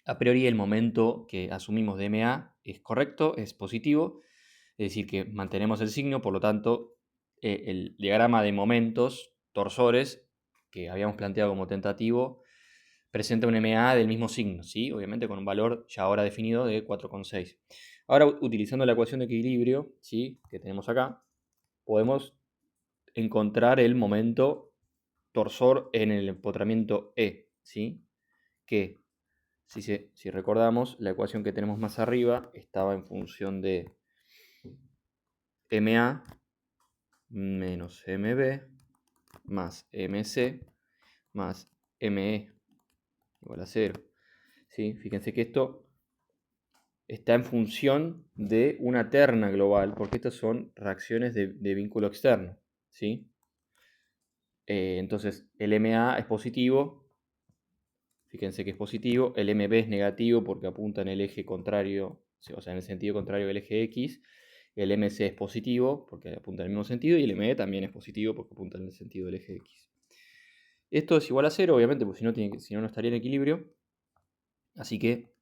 a priori el momento que asumimos de MA es correcto, es positivo, es decir, que mantenemos el signo, por lo tanto, el diagrama de momentos torsores que habíamos planteado como tentativo presenta un MA del mismo signo, ¿sí? Obviamente con un valor ya ahora definido de 4,6. Ahora, utilizando la ecuación de equilibrio, ¿sí? Que tenemos acá, podemos encontrar el momento torsor en el empotramiento E, ¿sí? Que, si recordamos, la ecuación que tenemos más arriba estaba en función de MA menos MB más MC más ME igual a 0. ¿Sí? Fíjense que esto está en función de una terna global, porque estas son reacciones de vínculo externo. ¿Sí? Entonces, el MA es positivo. Fíjense que es positivo. El MB es negativo porque apunta en el eje contrario, o sea, en el sentido contrario del eje X. El MC es positivo porque apunta en el mismo sentido. Y el ME también es positivo porque apunta en el sentido del eje X. Esto es igual a 0, obviamente, porque si no, no estaría en equilibrio. Así que,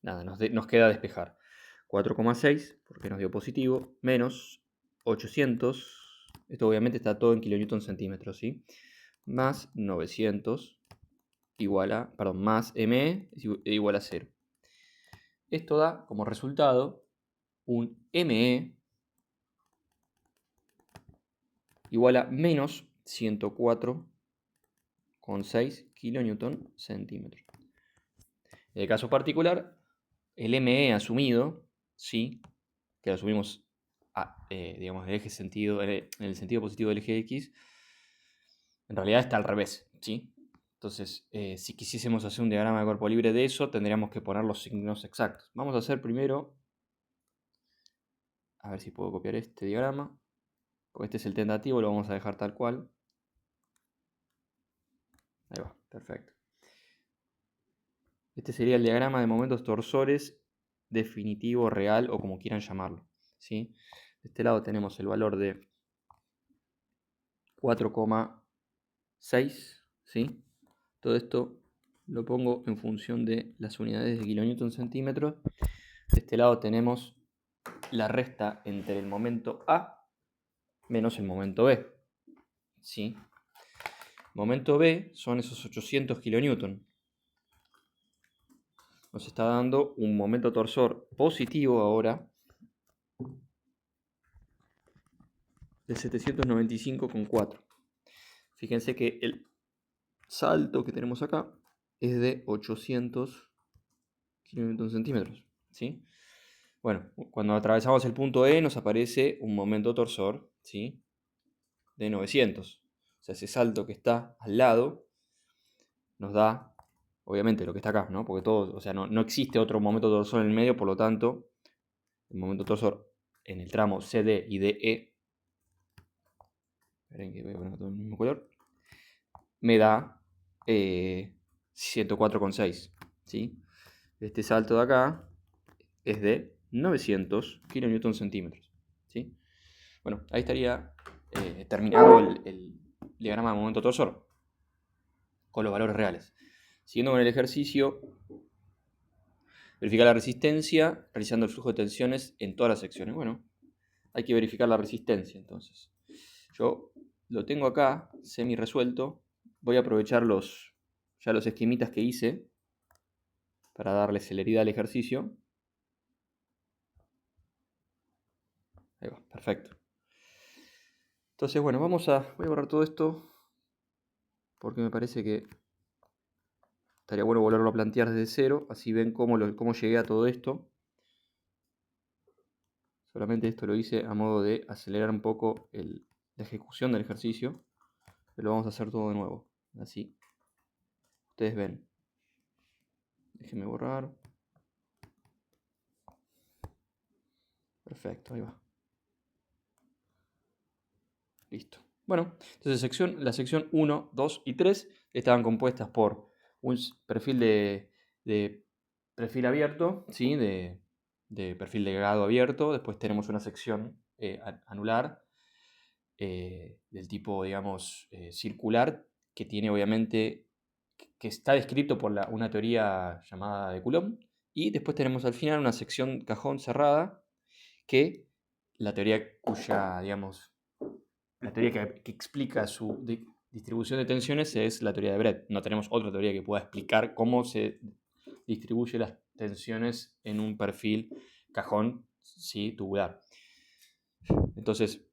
nada, nos queda despejar. 4,6, porque nos dio positivo, menos 800. Esto obviamente está todo en kilonewton centímetros, ¿sí? Más 900 más ME igual a 0. Esto da como resultado un ME igual a menos 104,6 kilonewton centímetros. En el caso particular, el ME asumido, ¿sí? Que lo asumimos digamos, en el sentido positivo del eje X, en realidad está al revés, ¿sí? Entonces, si quisiésemos hacer un diagrama de cuerpo libre de eso, tendríamos que poner los signos exactos. Vamos a hacer primero, a ver si puedo copiar este diagrama, porque este es el tentativo, lo vamos a dejar tal cual. Ahí va, perfecto. Este sería el diagrama de momentos torsores definitivo, real o como quieran llamarlo, ¿sí? De este lado tenemos el valor de 4,6, ¿sí? Todo esto lo pongo en función de las unidades de kilonewton centímetros. De este lado tenemos la resta entre el momento A menos el momento B, ¿sí? Momento B son esos 800 kilonewton. Nos está dando un momento torsor positivo ahora de 795,4. Fíjense que el salto que tenemos acá es de 800 kilonewton centímetros, ¿sí? Bueno, cuando atravesamos el punto E nos aparece un momento torsor, ¿sí? De 900. O sea, ese salto que está al lado nos da, obviamente, lo que está acá, ¿no? Porque todo, o sea, no existe otro momento torsor en el medio, por lo tanto, el momento torsor en el tramo CD y DE, esperen que voy a poner todo el mismo color, me da 104,6, ¿sí? Este salto de acá es de 900 kilonewton centímetros, ¿sí? Bueno, ahí estaría terminado el diagrama de momento torsor con los valores reales. Siguiendo con el ejercicio, verificar la resistencia realizando el flujo de tensiones en todas las secciones. Bueno, hay que verificar la resistencia entonces. Yo lo tengo acá semi resuelto. Voy a aprovechar ya los esquemitas que hice para darle celeridad al ejercicio. Ahí va, perfecto. Entonces, bueno, voy a borrar todo esto porque me parece que estaría bueno volverlo a plantear desde cero, así ven cómo llegué a todo esto. Solamente esto lo hice a modo de acelerar un poco la ejecución del ejercicio, pero lo vamos a hacer todo de nuevo, así. Ustedes ven. Déjenme borrar. Perfecto, ahí va. Listo. Bueno, entonces la sección 1, 2 y 3 estaban compuestas por un perfil de perfil abierto, ¿sí? de perfil de grado abierto. Después tenemos una sección anular del tipo, digamos, circular, que tiene obviamente, que está descrito por una teoría llamada de Coulomb. Y después tenemos al final una sección cajón cerrada, que la teoría digamos, la teoría que explica su distribución de tensiones es la teoría de Brett. No tenemos otra teoría que pueda explicar cómo se distribuyen las tensiones en un perfil cajón, ¿sí? Tubular. Entonces,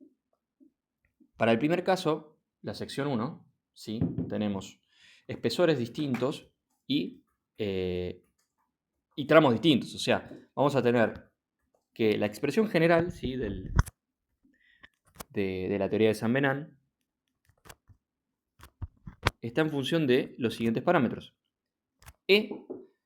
para el primer caso, la sección 1, ¿sí? Tenemos espesores distintos y tramos distintos. O sea, vamos a tener que la expresión general, ¿sí? de la teoría de Saint-Venant está en función de los siguientes parámetros. E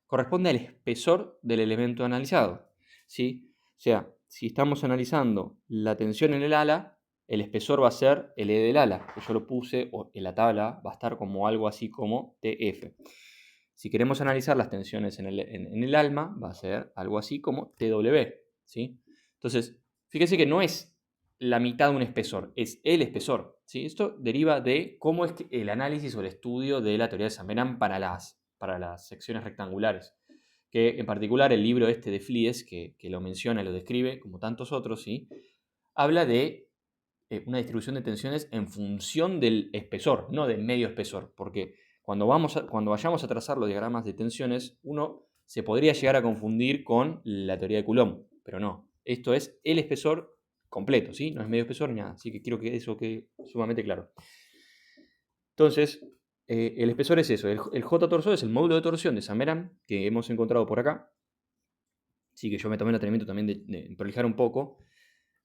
corresponde al espesor del elemento analizado, ¿sí? O sea, si estamos analizando la tensión en el ala, el espesor va a ser el E del ala, que yo lo puse en la tabla, va a estar como algo así como TF. Si queremos analizar las tensiones en el alma, va a ser algo así como TW, ¿sí? Entonces, fíjense que no es la mitad de un espesor, es el espesor, ¿sí? Esto deriva de cómo es que el análisis o el estudio de la teoría de Saint-Venant para las secciones rectangulares. Que en particular el libro este de Flies, que lo menciona y lo describe, como tantos otros, ¿sí? Habla de una distribución de tensiones en función del espesor, no del medio espesor, porque cuando vayamos a trazar los diagramas de tensiones, uno se podría llegar a confundir con la teoría de Coulomb, pero no. Esto es el espesor completo, ¿sí? No es medio espesor ni nada, así que quiero que eso quede sumamente claro. Entonces, el espesor es eso, el J torsor es el módulo de torsión de Saint-Venant que hemos encontrado por acá. Así que yo me tomé el atrevimiento también de prolijar un poco.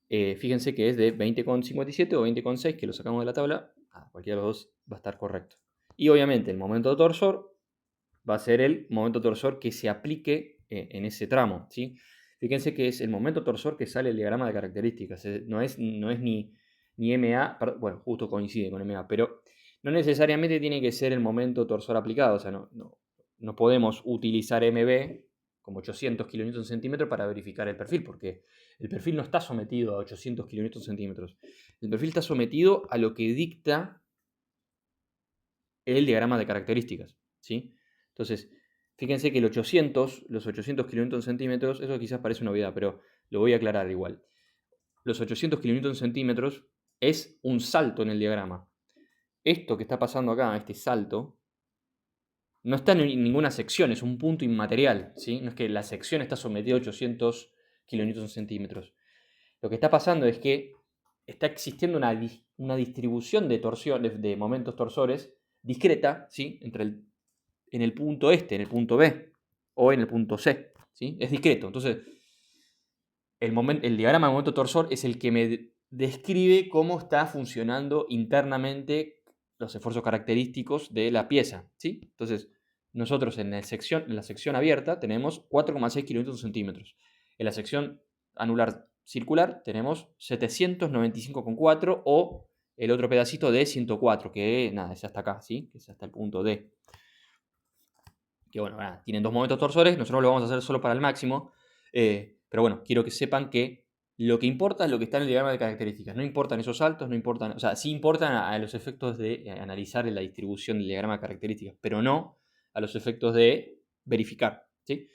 Fíjense que es de 20,57 o 20,6, que lo sacamos de la tabla. Cualquiera de los dos va a estar correcto. Y obviamente el momento torsor va a ser el momento torsor que se aplique en ese tramo, ¿sí? Fíjense que es el momento torsor que sale el diagrama de características. No es ni MA, bueno, justo coincide con MA, pero no necesariamente tiene que ser el momento torsor aplicado. O sea, no no podemos utilizar MB como 800 kN/cm para verificar el perfil, porque el perfil no está sometido a 800 kN/cm. El perfil está sometido a lo que dicta el diagrama de características, ¿sí? Entonces, fíjense que los 800 kN/cm, eso quizás parece una obviedad, pero lo voy a aclarar igual. Los 800 kN/cm es un salto en el diagrama. Esto que está pasando acá, este salto, no está en ninguna sección, es un punto inmaterial, ¿sí? No es que la sección está sometida a 800 kN/cm. Lo que está pasando es que está existiendo una distribución de torsiones, de momentos torsores discreta, ¿sí? En el punto en el punto B o en el punto C, ¿sí? Es discreto. Entonces, el diagrama de momento torsor es el que me describe cómo está funcionando internamente los esfuerzos característicos de la pieza, ¿sí? Entonces, nosotros en la sección abierta tenemos 4,6 kN/cm. En la sección anular circular tenemos 795,4 o el otro pedacito de 104, que nada, es hasta acá, ¿sí? Que es hasta el punto D. Que bueno, nada, tienen dos momentos torsores, nosotros lo vamos a hacer solo para el máximo, pero bueno, quiero que sepan que lo que importa es lo que está en el diagrama de características. No importan esos saltos, no importan, o sea, sí importan a los efectos de analizar la distribución del diagrama de características, pero no a los efectos de verificar, ¿sí?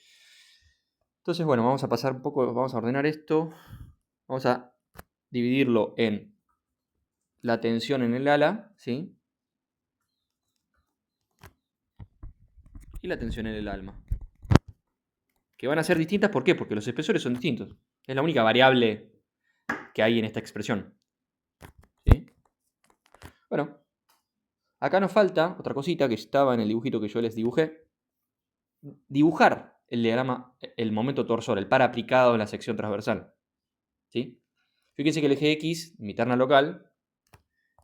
Entonces, bueno, vamos a pasar un poco, vamos a ordenar esto. Vamos a dividirlo en la tensión en el ala, ¿sí? Y la tensión en el alma. Que van a ser distintas, ¿por qué? Porque los espesores son distintos. Es la única variable que hay en esta expresión. ¿Sí? Bueno, acá nos falta otra cosita que estaba en el dibujito que yo les dibujé. Dibujar el diagrama, el momento torsor, el par aplicado en la sección transversal. ¿Sí? Fíjense que el eje X, mi terna local,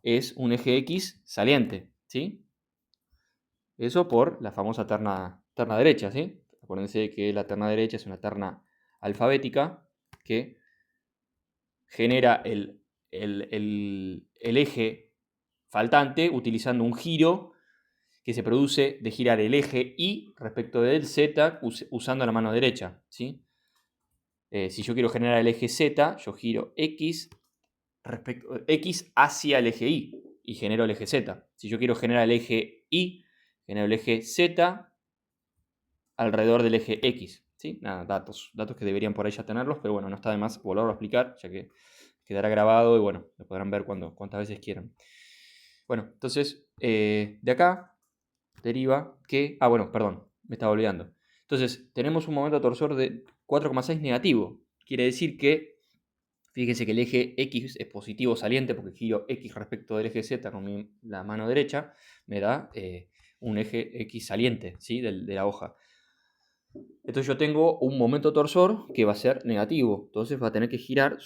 es un eje X saliente. ¿Sí? Eso por la famosa terna derecha. ¿Sí? Acuérdense que la terna derecha es una terna alfabética que genera el eje faltante utilizando un giro que se produce de girar el eje Y respecto del Z usando la mano derecha, ¿sí? Si yo quiero generar el eje Z, yo giro X hacia el eje Y genero el eje Z. Si yo quiero generar el eje Y, genero el eje Z alrededor del eje X. ¿Sí? Nada, datos que deberían por ahí ya tenerlos, pero bueno, no está de más volverlo a explicar, ya que quedará grabado y bueno, lo podrán ver cuantas veces quieran. Bueno, entonces, de acá deriva que... Ah, bueno, perdón, me estaba olvidando. Entonces, tenemos un momento torsor de 4,6 negativo. Quiere decir que, fíjense que el eje X es positivo saliente porque giro X respecto del eje Z con la mano derecha, me da un eje X saliente, ¿sí? de la hoja. Entonces yo tengo un momento torsor que va a ser negativo. Entonces va a tener que girar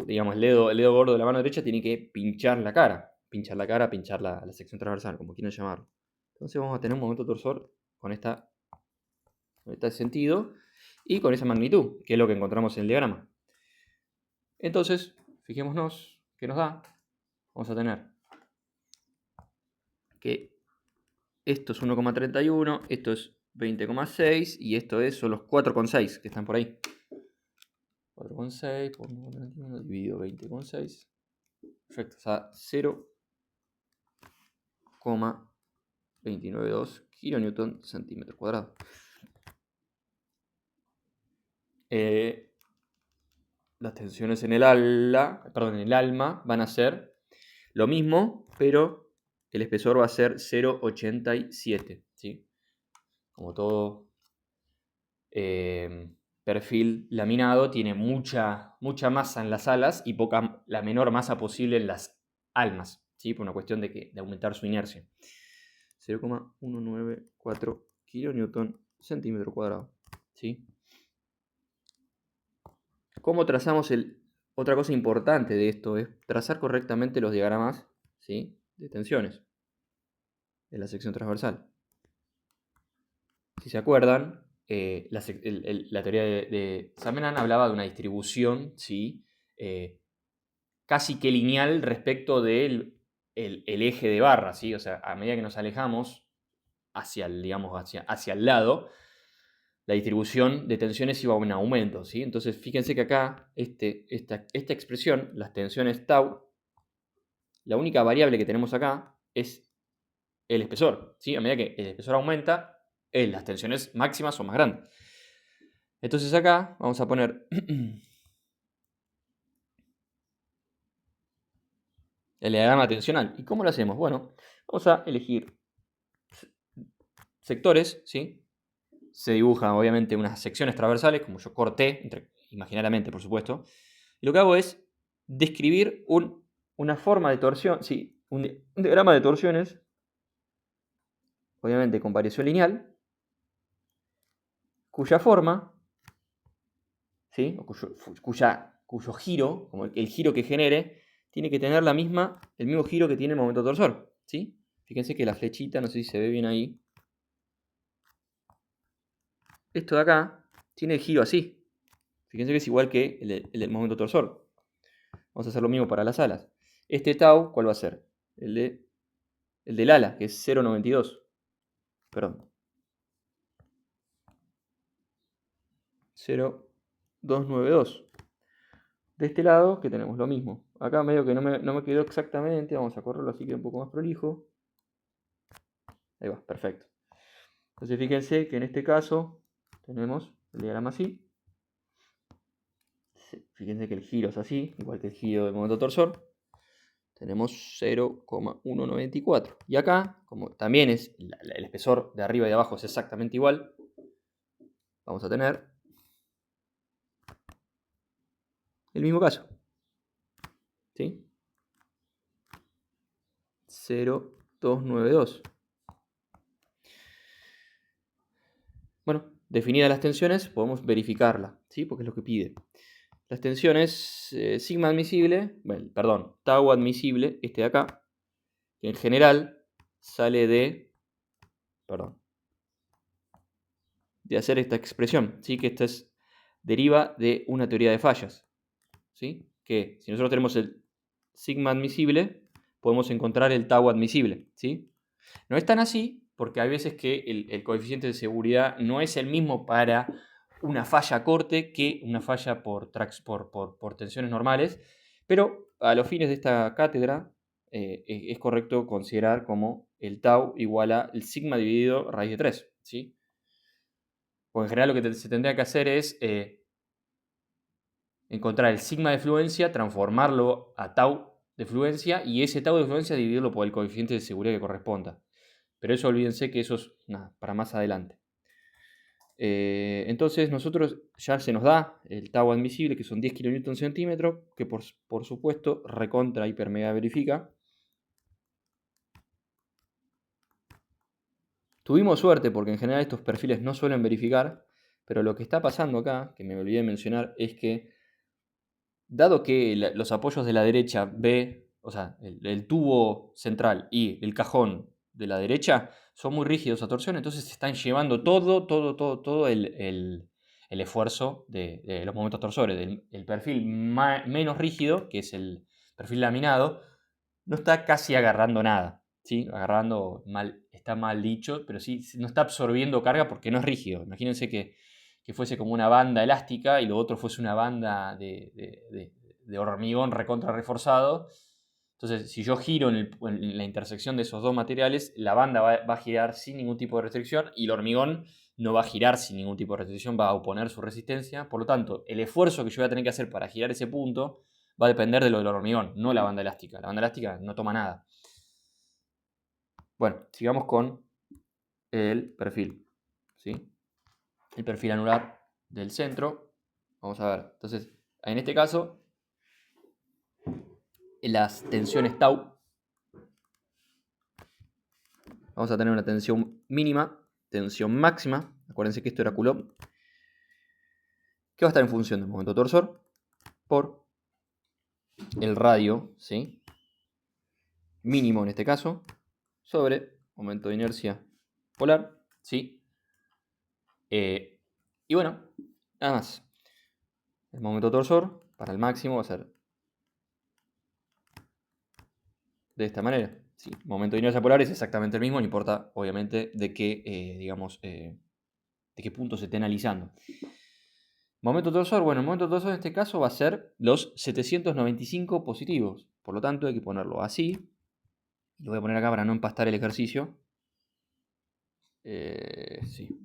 digamos, el dedo gordo de la mano derecha tiene que pinchar la cara. Pinchar la sección transversal, como quieran llamarlo. Entonces vamos a tener un momento torsor con este sentido y con esa magnitud, que es lo que encontramos en el diagrama. Entonces, fijémonos qué nos da. Vamos a tener que esto es 1,31, esto es 20,6 y esto son los 4,6 que están por ahí. 4,6 por 1,31 dividido 20,6. Perfecto, o sea, 0,292 kilonewton centímetro cuadrado. Las tensiones en el alma van a ser lo mismo, pero el espesor va a ser 0,87, ¿sí? Como todo perfil laminado, tiene mucha masa en las alas y la menor masa posible en las almas, ¿sí? Por una cuestión de aumentar su inercia. 0,194 kilonewton centímetro cuadrado, ¿sí? ¿Cómo trazamos otra cosa importante de esto es trazar correctamente los diagramas, ¿sí? De tensiones de la sección transversal? Si se acuerdan, la teoría de Samanan hablaba de una distribución, ¿sí? Casi que lineal respecto del el eje de barra, ¿sí? O sea, a medida que nos alejamos hacia el, digamos, hacia el lado, la distribución de tensiones iba en aumento, ¿sí? Entonces, fíjense que acá, esta expresión, las tensiones tau, la única variable que tenemos acá es el espesor, ¿sí? A medida que el espesor aumenta, las tensiones máximas son más grandes. Entonces acá vamos a poner el diagrama tensional. ¿Y cómo lo hacemos? Bueno, vamos a elegir sectores, ¿sí? Se dibujan obviamente unas secciones transversales, como yo corté, imaginariamente por supuesto. Y lo que hago es describir una forma de torsión, ¿sí? Un diagrama de torsiones, obviamente con variación lineal, cuya forma, ¿sí? O cuyo giro, como el giro que genere, tiene que tener el mismo giro que tiene el momento torsor, ¿sí? Fíjense que la flechita, no sé si se ve bien ahí. Esto de acá tiene el giro así. Fíjense que es igual que el del momento torsor. Vamos a hacer lo mismo para las alas. Este tau, ¿cuál va a ser? El del ala, que es 0,92. Perdón. 0,292. De este lado, que tenemos lo mismo. Acá medio que no me quedó exactamente. Vamos a correrlo así que un poco más prolijo. Ahí va, perfecto. Entonces fíjense que en este caso tenemos el diagrama así. Fíjense que el giro es así, igual que el giro del momento torsor. Tenemos 0,194. Y acá, como también es el espesor de arriba y de abajo es exactamente igual, vamos a tener el mismo caso. ¿Sí? 0,292. Bueno, definidas las tensiones, podemos verificarla, ¿sí? Porque es lo que pide. Las tensiones sigma admisible, bueno, perdón, tau admisible, este de acá, que en general sale de hacer esta expresión, ¿sí? Que esta deriva de una teoría de fallas, ¿sí? Que si nosotros tenemos el sigma admisible, podemos encontrar el tau admisible, ¿sí? No es tan así, porque hay veces que el coeficiente de seguridad no es el mismo para una falla corte que una falla por tensiones normales, pero a los fines de esta cátedra es correcto considerar como el tau igual a el sigma dividido raíz de 3, ¿sí? Porque en general lo que se tendría que hacer es encontrar el sigma de fluencia, transformarlo a tau de fluencia y ese tau de fluencia dividirlo por el coeficiente de seguridad que corresponda. Pero eso olvídense que eso es para más adelante. Entonces nosotros ya se nos da el tau admisible, que son 10 kN/cm, que por supuesto recontra hiper mega verifica. Tuvimos suerte porque en general estos perfiles no suelen verificar, pero lo que está pasando acá, que me olvidé de mencionar, es que dado que los apoyos de la derecha B, o sea, el tubo central y el cajón de la derecha son muy rígidos a torsión, entonces se están llevando todo el esfuerzo de los momentos torsores. El perfil menos rígido, que es el perfil laminado, no está casi agarrando nada, ¿sí? Agarrando mal, está mal dicho, pero sí no está absorbiendo carga porque no es rígido. Imagínense que fuese como una banda elástica y lo otro fuese una banda de hormigón recontra reforzado. Entonces, si yo giro en la intersección de esos dos materiales, la banda va a girar sin ningún tipo de restricción y el hormigón no va a girar sin ningún tipo de restricción, va a oponer su resistencia. Por lo tanto, el esfuerzo que yo voy a tener que hacer para girar ese punto va a depender de lo del hormigón, no la banda elástica. La banda elástica no toma nada. Bueno, sigamos con el perfil, ¿sí? El perfil anular del centro. Vamos a ver. Entonces, en este caso, las tensiones tau, vamos a tener una tensión mínima, tensión máxima. Acuérdense que esto era Coulomb, que va a estar en función del momento torsor por el radio, ¿sí? Mínimo en este caso, sobre momento de inercia polar, ¿sí? Y bueno, nada más. El momento torsor para el máximo va a ser de esta manera, Sí, momento de inercia polar es exactamente el mismo, no importa, obviamente, de qué, de qué punto se esté analizando. Momento torsor, bueno, el momento torsor en este caso va a ser los 795 positivos. Por lo tanto, hay que ponerlo así. Lo voy a poner acá para no empastar el ejercicio. Sí.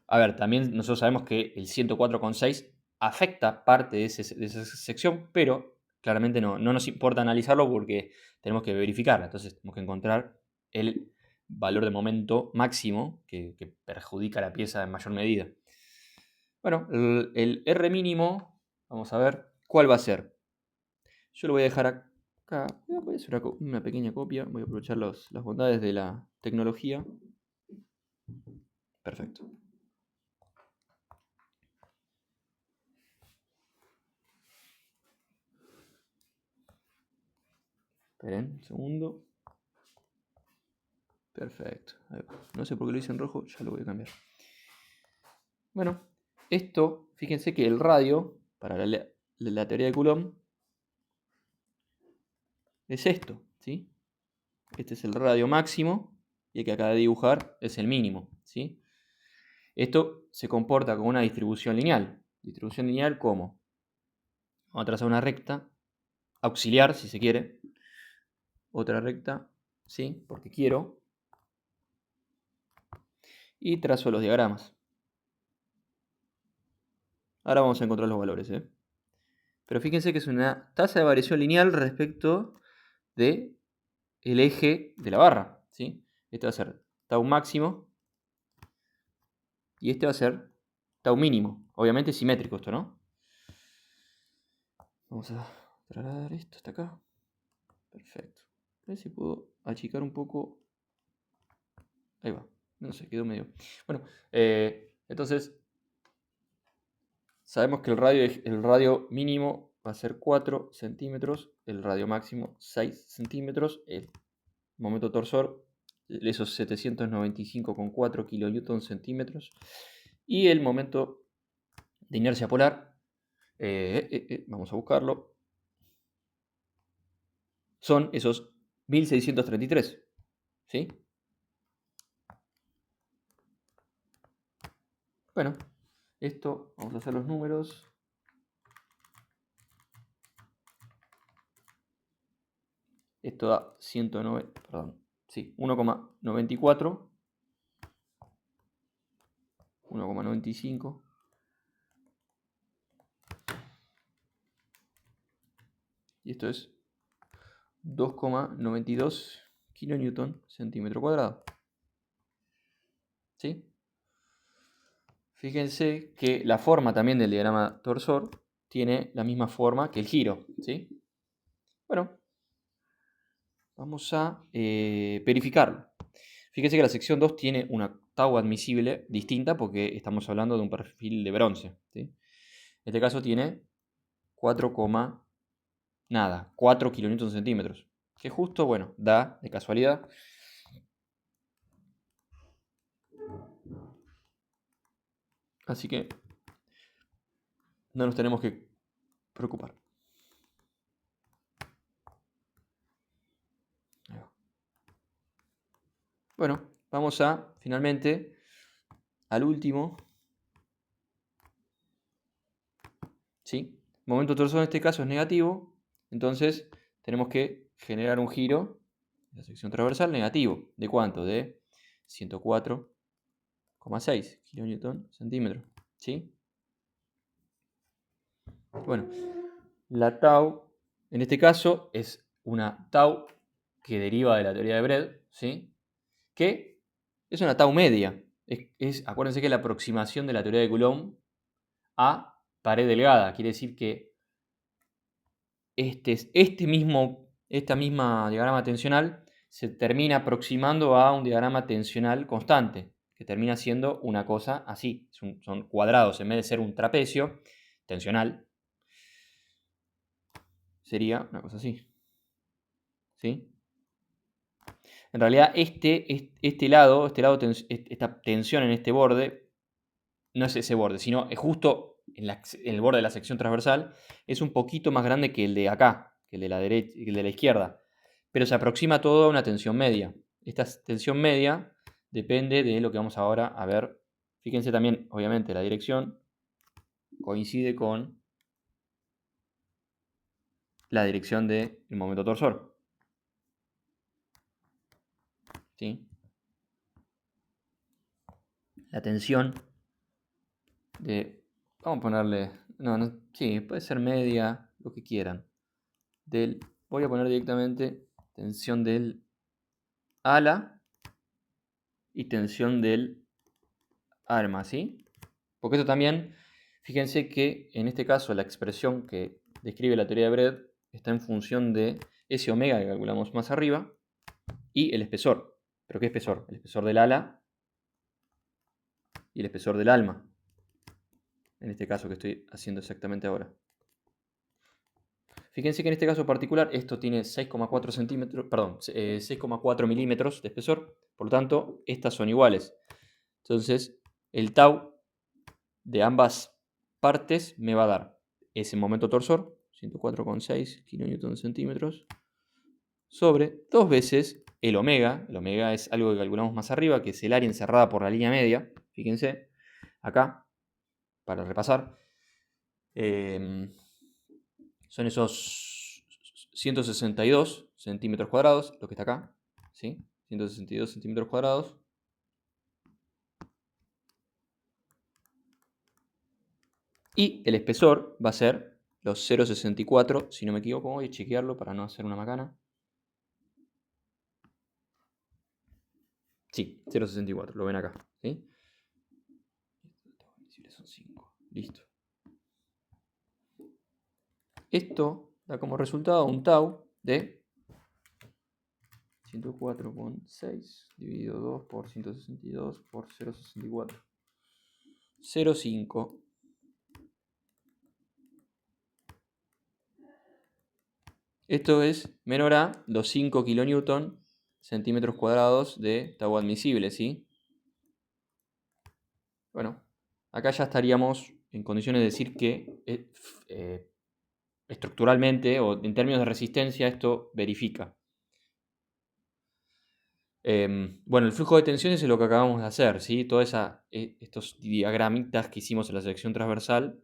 A ver, también nosotros sabemos que el 104,6 afecta parte de esa sección, pero claramente no nos importa analizarlo porque tenemos que verificarla. Entonces tenemos que encontrar el valor de momento máximo que perjudica a la pieza en mayor medida. Bueno, el R mínimo, vamos a ver cuál va a ser. Yo lo voy a dejar acá. Voy a hacer una pequeña copia. Voy a aprovechar las bondades de la tecnología. Perfecto. Esperen un segundo. Perfecto. No sé por qué lo hice en rojo, ya lo voy a cambiar. Bueno, esto, fíjense que el radio, para la teoría de Coulomb, es esto, ¿sí? Este es el radio máximo y el que acaba de dibujar es el mínimo, ¿sí? Esto se comporta como una distribución lineal. Distribución lineal, ¿cómo? Vamos a trazar una recta auxiliar, si se quiere. Otra recta, ¿sí? Porque quiero. Y trazo los diagramas. Ahora vamos a encontrar los valores, ¿eh? Pero fíjense que es una tasa de variación lineal respecto del eje de la barra, ¿sí? Este va a ser tau máximo y este va a ser tau mínimo. Obviamente es simétrico esto, ¿no? Vamos a trasladar esto hasta acá. Perfecto. A ver si puedo achicar un poco. Ahí va. No sé, quedó medio. Bueno, entonces sabemos que el radio mínimo va a ser 4 centímetros, el radio máximo 6 centímetros, el momento torsor, esos 795,4 kilonewton centímetros, y el momento de inercia polar, vamos a buscarlo, son esos 1633, ¿sí? Bueno, esto, vamos a hacer los números. Esto da 109, perdón, sí, 1,94, 1,95. Y esto es 2,92 kilonewton centímetro cuadrado. ¿Sí? Fíjense que la forma también del diagrama torsor tiene la misma forma que el giro. ¿Sí? Bueno, vamos a verificarlo. Fíjense que la sección 2 tiene una tau admisible distinta porque estamos hablando de un perfil de bronce. ¿Sí? En este caso tiene 4 kilonewton centímetros. Que justo, bueno, da de casualidad. Así que no nos tenemos que preocupar. Bueno, vamos a, finalmente, al último. ¿Sí? Momento torsor en este caso es negativo. Entonces, tenemos que generar un giro de la sección transversal negativo. ¿De cuánto? De 104,6 kilonewton centímetro. ¿Sí? Bueno, la tau, en este caso, es una tau que deriva de la teoría de Bred, ¿sí? Que es una tau media. Acuérdense que es la aproximación de la teoría de Coulomb a pared delgada. Quiere decir que esta misma diagrama tensional se termina aproximando a un diagrama tensional constante, que termina siendo una cosa así. Son cuadrados, en vez de ser un trapecio tensional, sería una cosa así. ¿Sí? En realidad, esta tensión en este borde, no es ese borde, sino es justo en el borde de la sección transversal, es un poquito más grande que el de acá. que el de la derecha, que el de la izquierda, pero se aproxima todo a una tensión media. Esta tensión media depende de lo que vamos ahora a ver. Fíjense también, obviamente, la dirección coincide con la dirección del momento torsor. ¿Sí? La tensión de... Vamos a ponerle... sí, puede ser media, lo que quieran. Voy a poner directamente tensión del ala y tensión del arma, ¿sí? Porque esto también, fíjense que en este caso la expresión que describe la teoría de Brett está en función de ese omega que calculamos más arriba y el espesor. ¿Pero qué espesor? El espesor del ala y el espesor del alma. En este caso que estoy haciendo exactamente ahora. Fíjense que en este caso particular esto tiene 6,4 centímetros, perdón, 6,4 milímetros de espesor. Por lo tanto, estas son iguales. Entonces, el tau de ambas partes me va a dar ese momento torsor, 104,6 kN/cm, sobre 2 veces el omega. El omega es algo que calculamos más arriba, que es el área encerrada por la línea media. Fíjense, acá, para repasar, son esos 162 centímetros cuadrados, lo que está acá, ¿sí? 162 centímetros cuadrados. Y el espesor va a ser los 0,64, si no me equivoco, voy a chequearlo para no hacer una macana. Sí, 0,64, lo ven acá, ¿sí? Son 5, listo. Esto da como resultado un tau de 104,6 dividido 2 por 162 por 0,64. 0,5. Esto es menor a los 5 kN centímetros cuadrados de tau admisible, ¿sí? Bueno, acá ya estaríamos en condiciones de decir que estructuralmente o en términos de resistencia esto verifica. Bueno, el flujo de tensiones es lo que acabamos de hacer, ¿sí? Todos estos diagramitas que hicimos en la sección transversal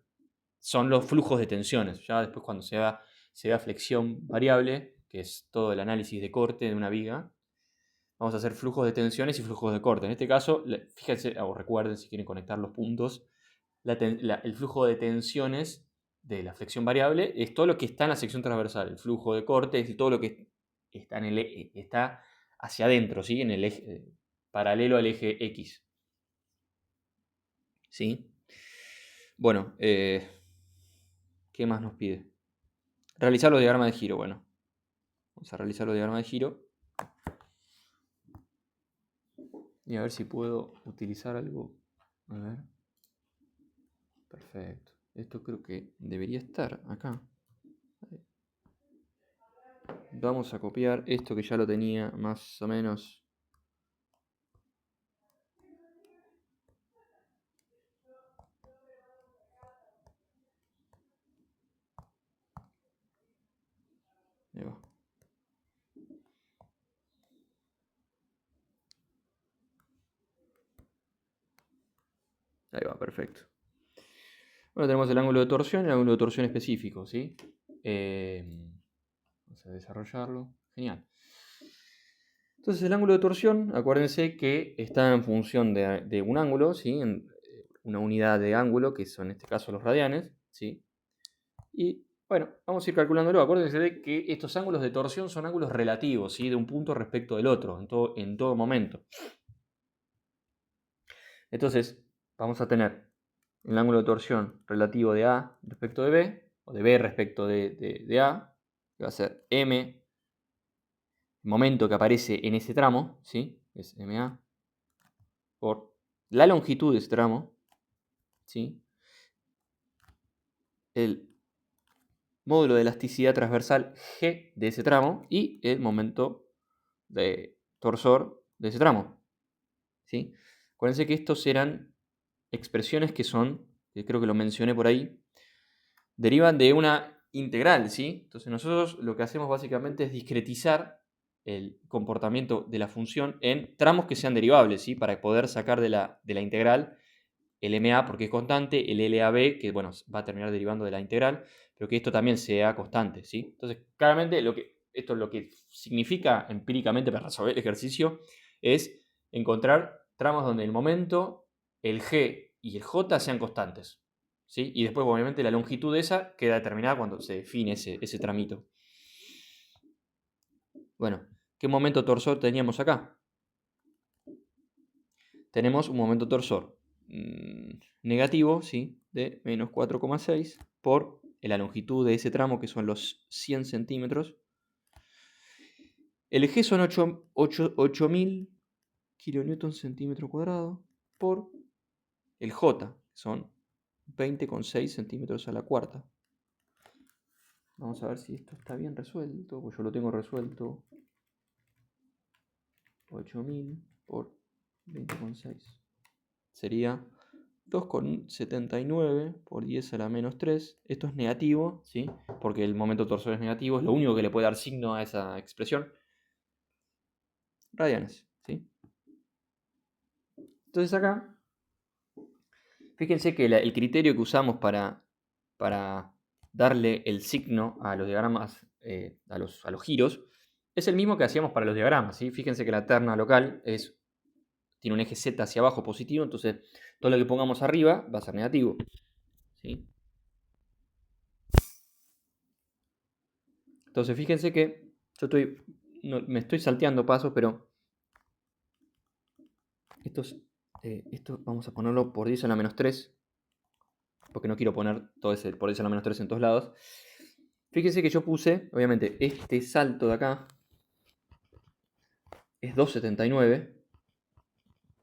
son los flujos de tensiones. Ya después cuando se da flexión variable, que es todo el análisis de corte de una viga, vamos a hacer flujos de tensiones y flujos de corte. En este caso, fíjense, o recuerden si quieren conectar los puntos, el flujo de tensiones de la flexión variable es todo lo que está en la sección transversal. El flujo de corte es todo lo que está hacia adentro, ¿sí? En el eje, paralelo al eje X. ¿Sí? Bueno, ¿qué más nos pide? Realizar los diagramas de giro. Bueno, vamos a realizar los diagramas de giro. Y a ver si puedo utilizar algo. A ver. Perfecto. Esto creo que debería estar acá. Vamos a copiar esto que ya lo tenía más o menos. Ahí va. Ahí va, perfecto. Bueno, tenemos el ángulo de torsión y el ángulo de torsión específico, ¿sí? Vamos a desarrollarlo. Genial. Entonces el ángulo de torsión, acuérdense que está en función de un ángulo, ¿sí? Una unidad de ángulo, que son en este caso los radianes, ¿sí? Y bueno, vamos a ir calculándolo. Acuérdense de que estos ángulos de torsión son ángulos relativos, ¿sí? De un punto respecto del otro, en todo momento. Entonces, vamos a tener el ángulo de torsión relativo de A respecto de B, o de B respecto de A, que va a ser M, el momento que aparece en ese tramo, ¿sí? Es MA, por la longitud de ese tramo, ¿sí? El módulo de elasticidad transversal G de ese tramo y el momento de torsor de ese tramo, ¿sí? Acuérdense que estos eran expresiones que creo que lo mencioné por ahí, derivan de una integral, ¿sí? Entonces nosotros lo que hacemos básicamente es discretizar el comportamiento de la función en tramos que sean derivables, ¿sí? Para poder sacar de la integral el MA porque es constante, el LAB, que bueno, va a terminar derivando de la integral, pero que esto también sea constante, ¿sí? Entonces, claramente esto lo que significa empíricamente para resolver el ejercicio es encontrar tramos donde el momento, el G y el J sean constantes, ¿sí? Y después, obviamente, la longitud de esa queda determinada cuando se define ese tramito. Bueno, ¿qué momento torsor teníamos acá? Tenemos un momento torsor negativo, ¿sí? De menos 4,6 por la longitud de ese tramo, que son los 100 centímetros. El G son 8.000 kilonewton centímetro cuadrado por el J, que son 20,6 centímetros a la cuarta. Vamos a ver si esto está bien resuelto, pues yo lo tengo resuelto. 8.000 por 20,6. Sería 2,79 por 10 a la menos 3. Esto es negativo, ¿sí? Porque el momento torsor es negativo. Es lo único que le puede dar signo a esa expresión. Radianes, ¿sí? Entonces acá, fíjense que el criterio que usamos para darle el signo a los diagramas, a los giros, es el mismo que hacíamos para los diagramas, ¿sí? Fíjense que la terna local tiene un eje Z hacia abajo positivo, entonces todo lo que pongamos arriba va a ser negativo, ¿sí? Entonces fíjense que yo me estoy salteando pasos, pero esto vamos a ponerlo por 10 a la menos 3, porque no quiero poner todo ese por 10 a la menos 3 en todos lados. Fíjense que yo puse, obviamente, este salto de acá es 2,79,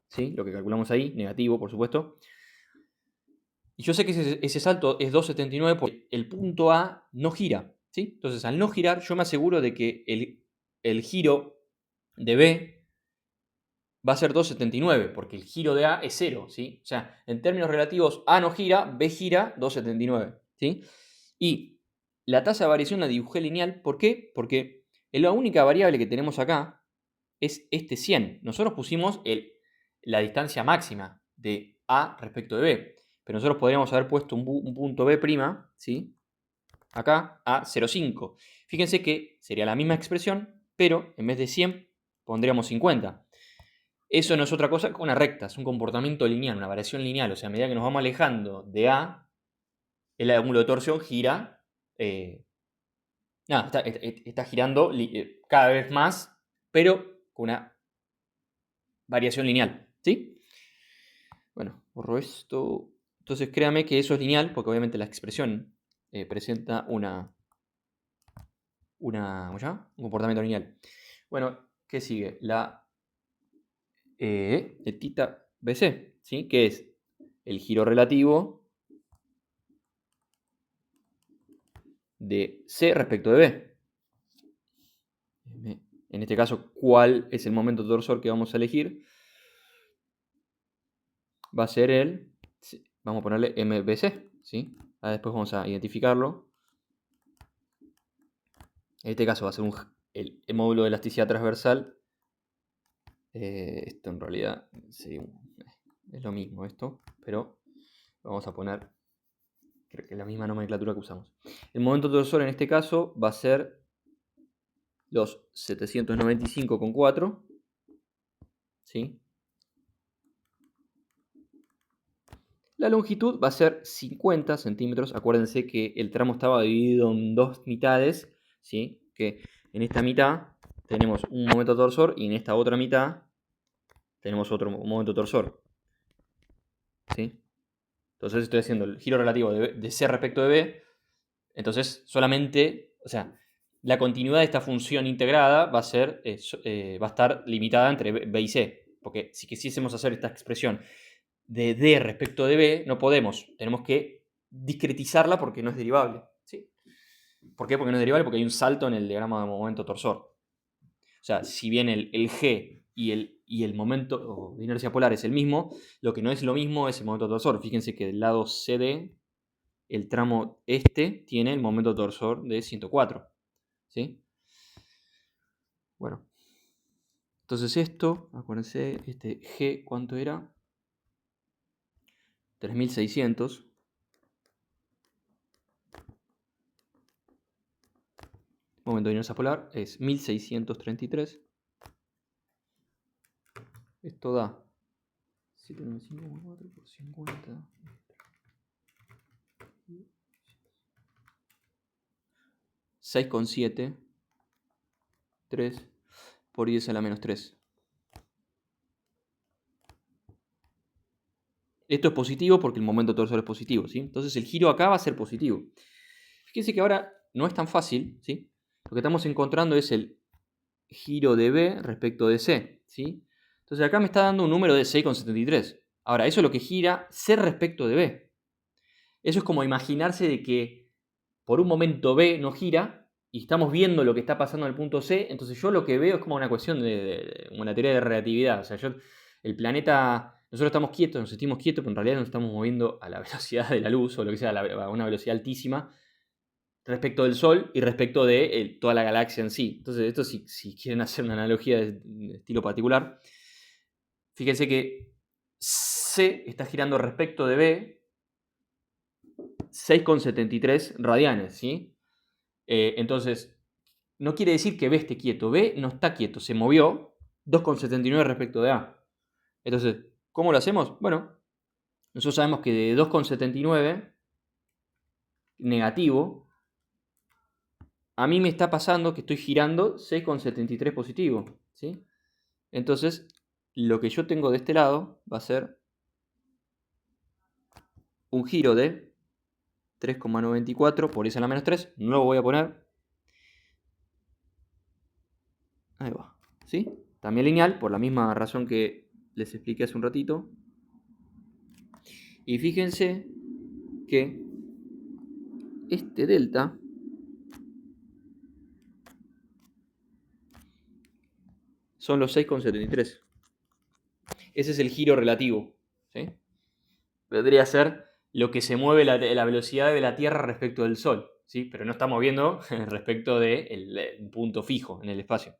¿sí? Lo que calculamos ahí, negativo, por supuesto. Y yo sé que ese salto es 2,79 porque el punto A no gira, ¿sí? Entonces, al no girar, yo me aseguro de que el giro de B va a ser 2,79, porque el giro de A es 0, ¿sí? O sea, en términos relativos, A no gira, B gira 2,79, ¿sí? Y la tasa de variación la dibujé lineal, ¿por qué? Porque la única variable que tenemos acá es este 100. Nosotros pusimos la distancia máxima de A respecto de B, pero nosotros podríamos haber puesto un punto B', ¿sí? Acá a 0,5. Fíjense que sería la misma expresión, pero en vez de 100 pondríamos 50. Eso no es otra cosa que una recta, es un comportamiento lineal, una variación lineal. O sea, a medida que nos vamos alejando de A, el ángulo de torsión gira. Está girando cada vez más, pero con una variación lineal, ¿sí? Bueno, borro esto. Entonces créame que eso es lineal, porque obviamente la expresión presenta un comportamiento lineal. Bueno, ¿qué sigue? El tita BC, ¿sí? Que es el giro relativo de C respecto de B. En este caso, ¿cuál es el momento torsor que vamos a elegir? Va a ser vamos a ponerle MBC, ¿sí? Después vamos a identificarlo. En este caso va a ser el módulo de elasticidad transversal. Esto en realidad es lo mismo esto, pero vamos a poner, creo que la misma nomenclatura que usamos. El momento torsor en este caso va a ser los 795,4, ¿sí? La longitud va a ser 50 centímetros. Acuérdense que el tramo estaba dividido en dos mitades, ¿sí? Que en esta mitad tenemos un momento torsor y en esta otra mitad tenemos otro momento torsor, ¿sí? Entonces estoy haciendo el giro relativo de C respecto de B. Entonces solamente, o sea, la continuidad de esta función integrada va a estar limitada entre B y C. Porque si quisiésemos hacer esta expresión de D respecto de B, no podemos. Tenemos que discretizarla porque no es derivable, ¿sí? ¿Por qué? Porque no es derivable, porque hay un salto en el diagrama de momento torsor. O sea, si bien el G y el momento de inercia polar es el mismo, lo que no es lo mismo es el momento torsor. Fíjense que del lado CD el tramo este tiene el momento torsor de 104. ¿Sí? Bueno. Entonces esto, acuérdense, este G, ¿cuánto era? 3600. Momento de inercia polar es 1633. Esto da 795,4 por 50. 6,7. 3 por 10 a la menos 3. Esto es positivo porque el momento torsor es positivo, ¿sí? Entonces el giro acá va a ser positivo. Fíjense que ahora no es tan fácil, ¿sí? Lo que estamos encontrando es el giro de B respecto de C, ¿sí? Entonces acá me está dando un número de 6,73. Ahora, eso es lo que gira C respecto de B. Eso es como imaginarse de que por un momento B no gira y estamos viendo lo que está pasando en el punto C, entonces yo lo que veo es como una cuestión de una teoría de relatividad. O sea, el planeta, nosotros estamos quietos, nos sentimos quietos, pero en realidad nos estamos moviendo a la velocidad de la luz o lo que sea, a una velocidad altísima respecto del Sol y respecto de toda la galaxia en sí. Entonces, esto si quieren hacer una analogía de estilo particular, fíjense que C está girando respecto de B 6,73 radianes, ¿sí? Entonces, no quiere decir que B esté quieto. B no está quieto, se movió 2,79 respecto de A. Entonces, ¿cómo lo hacemos? Bueno, nosotros sabemos que de 2,79 negativo, a mí me está pasando que estoy girando 6,73 positivo, ¿sí? Entonces, lo que yo tengo de este lado va a ser un giro de 3,94 por 10 a la menos 3. No lo voy a poner. Ahí va, ¿sí? También lineal, por la misma razón que les expliqué hace un ratito. Y fíjense que este delta son los 6,73. Ese es el giro relativo, ¿sí? Vendría a ser lo que se mueve la velocidad de la Tierra respecto del Sol, ¿sí? Pero no estamos viendo respecto de un punto fijo en el espacio.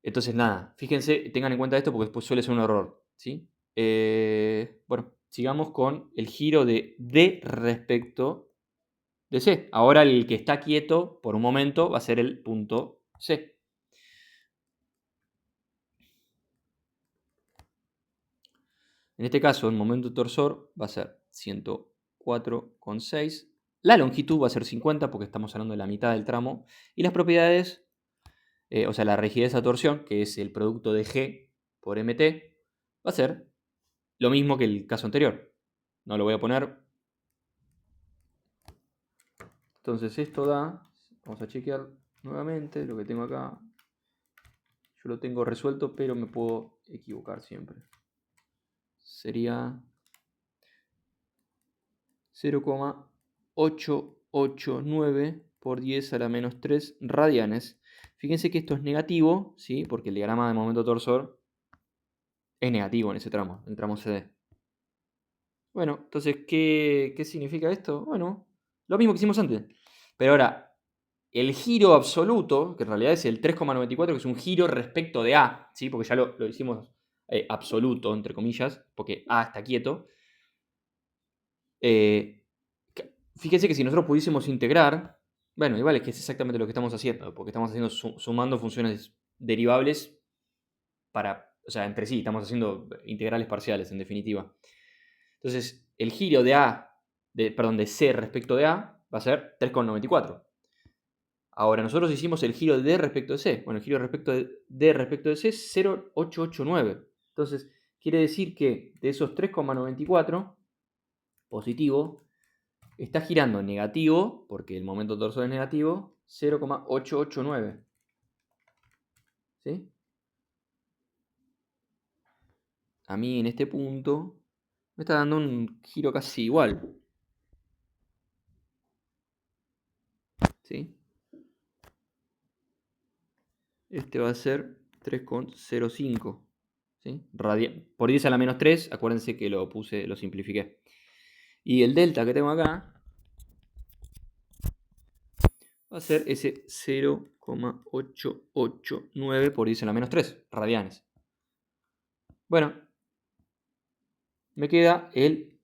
Entonces, nada, fíjense, tengan en cuenta esto porque después suele ser un error, ¿sí? Bueno, sigamos con el giro de D respecto de C. Ahora el que está quieto por un momento va a ser el punto C. En este caso, el momento torsor va a ser 104,6. La longitud va a ser 50 porque estamos hablando de la mitad del tramo. Y las propiedades, o sea, la rigidez a torsión, que es el producto de G por MT, va a ser lo mismo que el caso anterior. No lo voy a poner. Entonces esto da, vamos a chequear nuevamente lo que tengo acá. Yo lo tengo resuelto, pero me puedo equivocar siempre. Sería 0,889 por 10 a la menos 3 radianes. Fíjense que esto es negativo, ¿sí? Porque el diagrama de momento torsor es negativo en ese tramo, el tramo CD. Bueno, entonces, ¿qué significa esto? Bueno, lo mismo que hicimos antes. Pero ahora, el giro absoluto, que en realidad es el 3,94, que es un giro respecto de A, ¿sí? Porque ya lo hicimos absoluto, entre comillas, porque A está quieto. Fíjense que si nosotros pudiésemos integrar, bueno, igual es que es exactamente lo que estamos haciendo, porque estamos haciendo sumando funciones derivables o sea, entre sí, estamos haciendo integrales parciales, en definitiva. Entonces, el giro de C respecto de A va a ser 3,94. Ahora, nosotros hicimos el giro de D respecto de C. Bueno, el giro respecto de D respecto de C es 0,889. Entonces, quiere decir que de esos 3,94, positivo, está girando negativo, porque el momento torsor es negativo, 0,889. ¿Sí? A mí en este punto me está dando un giro casi igual. ¿Sí? Este va a ser 3,05. ¿Sí? Por 10 a la menos 3, acuérdense que lo simplifiqué. Y el delta que tengo acá va a ser ese 0,889 por 10 a la menos 3 radianes. Bueno, me queda el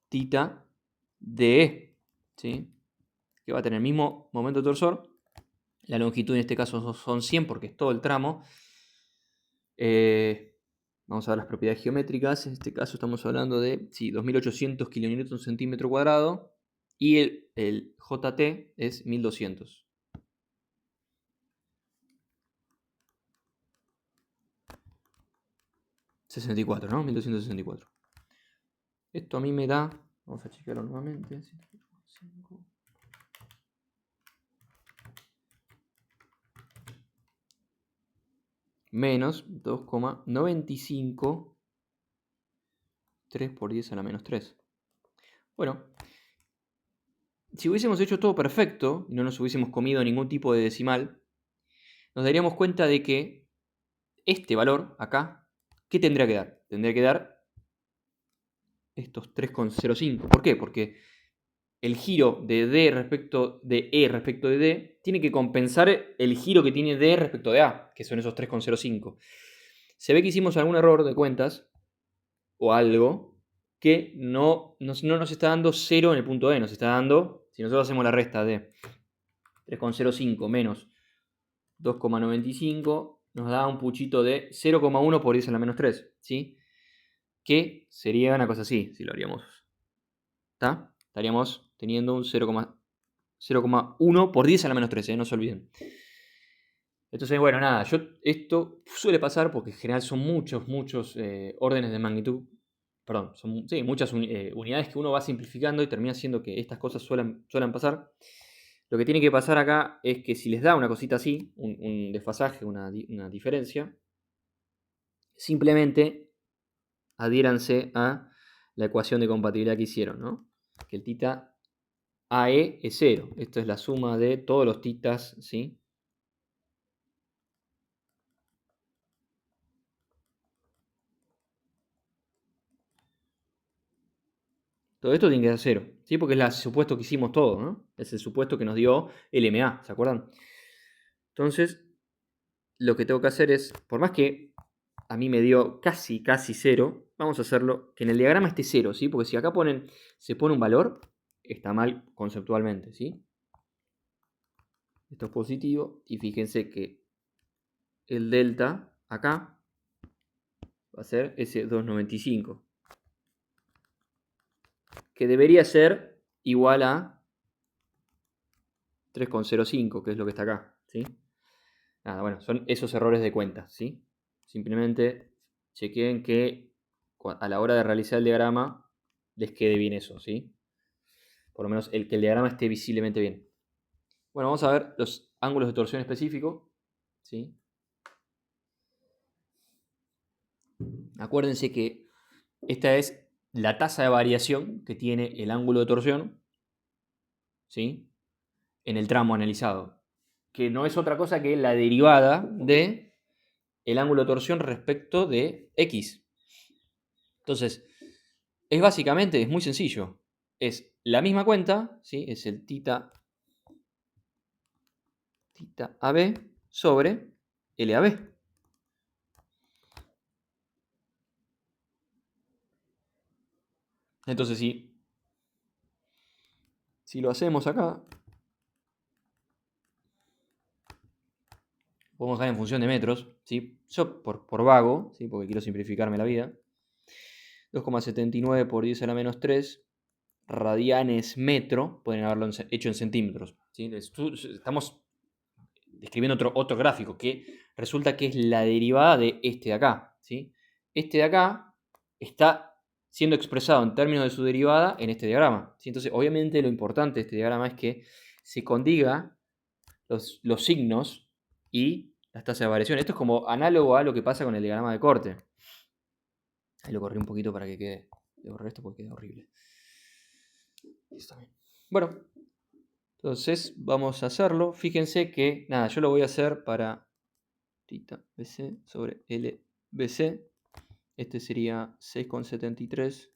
tita de, ¿sí? Que va a tener el mismo momento torsor. La longitud en este caso son 100 porque es todo el tramo. Vamos a ver las propiedades geométricas. En este caso estamos hablando de 2800 kN centímetro cuadrado. Y el JT es 1200. ...64, ¿no? 1264. Esto a mí me da... Vamos a chequearlo nuevamente. Menos 2,95... 3 por 10 a la menos 3. Bueno, si hubiésemos hecho todo perfecto y no nos hubiésemos comido ningún tipo de decimal, nos daríamos cuenta de que este valor acá, ¿qué tendría que dar? Tendría que dar estos 3,05. ¿Por qué? Porque el giro de D respecto de E respecto de D tiene que compensar el giro que tiene D respecto de A, que son esos 3,05. Se ve que hicimos algún error de cuentas o algo que no nos está dando 0 en el punto E, nos está dando, si nosotros hacemos la resta de 3,05 menos 2,95, nos da un puchito de 0,1 por 10 a la menos 3, ¿sí? Que sería una cosa así, si lo haríamos. ¿Está? Estaríamos teniendo un 0,1 por 10 a la menos 3, no se olviden. Entonces, bueno, nada, esto suele pasar porque en general son muchos órdenes de magnitud. Perdón, son muchas unidades que uno va simplificando y termina siendo que estas cosas suelen pasar. Lo que tiene que pasar acá es que si les da una cosita así, un desfasaje, una diferencia, simplemente adhiéranse a la ecuación de compatibilidad que hicieron, ¿no? Que el tita AE es 0. Esto es la suma de todos los titas, ¿sí? Todo esto tiene que ser 0, ¿sí? Porque es el supuesto que hicimos todo, ¿no? Es el supuesto que nos dio LMA, ¿se acuerdan? Entonces, lo que tengo que hacer es, por más que a mí me dio casi 0, vamos a hacerlo que en el diagrama esté 0, ¿sí? Porque si acá se pone un valor, está mal conceptualmente, ¿sí? Esto es positivo y fíjense que el delta acá va a ser ese 295. Que debería ser igual a 3,05, que es lo que está acá, ¿sí? Nada, bueno, son esos errores de cuenta, ¿sí? Simplemente chequeen que a la hora de realizar el diagrama les quede bien eso, ¿sí? Por lo menos que el diagrama esté visiblemente bien. Bueno, vamos a ver los ángulos de torsión específicos, ¿sí? Acuérdense que esta es la tasa de variación que tiene el ángulo de torsión, ¿sí? En el tramo analizado, que no es otra cosa que la derivada de el ángulo de torsión respecto de X. Entonces, es muy sencillo. Es la misma cuenta, ¿sí? Es el tita AB sobre LAB. Entonces, si lo hacemos acá, podemos dejar en función de metros, ¿sí? Yo por vago, ¿sí? Porque quiero simplificarme la vida. 2,79 por 10 a la menos 3 radianes metro, pueden haberlo hecho en centímetros, ¿sí? Estamos describiendo otro gráfico que resulta que es la derivada de este de acá, ¿sí? Este de acá está siendo expresado en términos de su derivada en este diagrama, ¿sí? Entonces, obviamente lo importante de este diagrama es que se condiga los signos y las tasas de variación. Esto es como análogo a lo que pasa con el diagrama de corte. Ahí lo corrí un poquito para que quede. Voy a borrar esto porque queda horrible. Listo. Bueno, entonces vamos a hacerlo. Fíjense que, nada, yo lo voy a hacer para tita BC sobre LBC. Este sería 6,73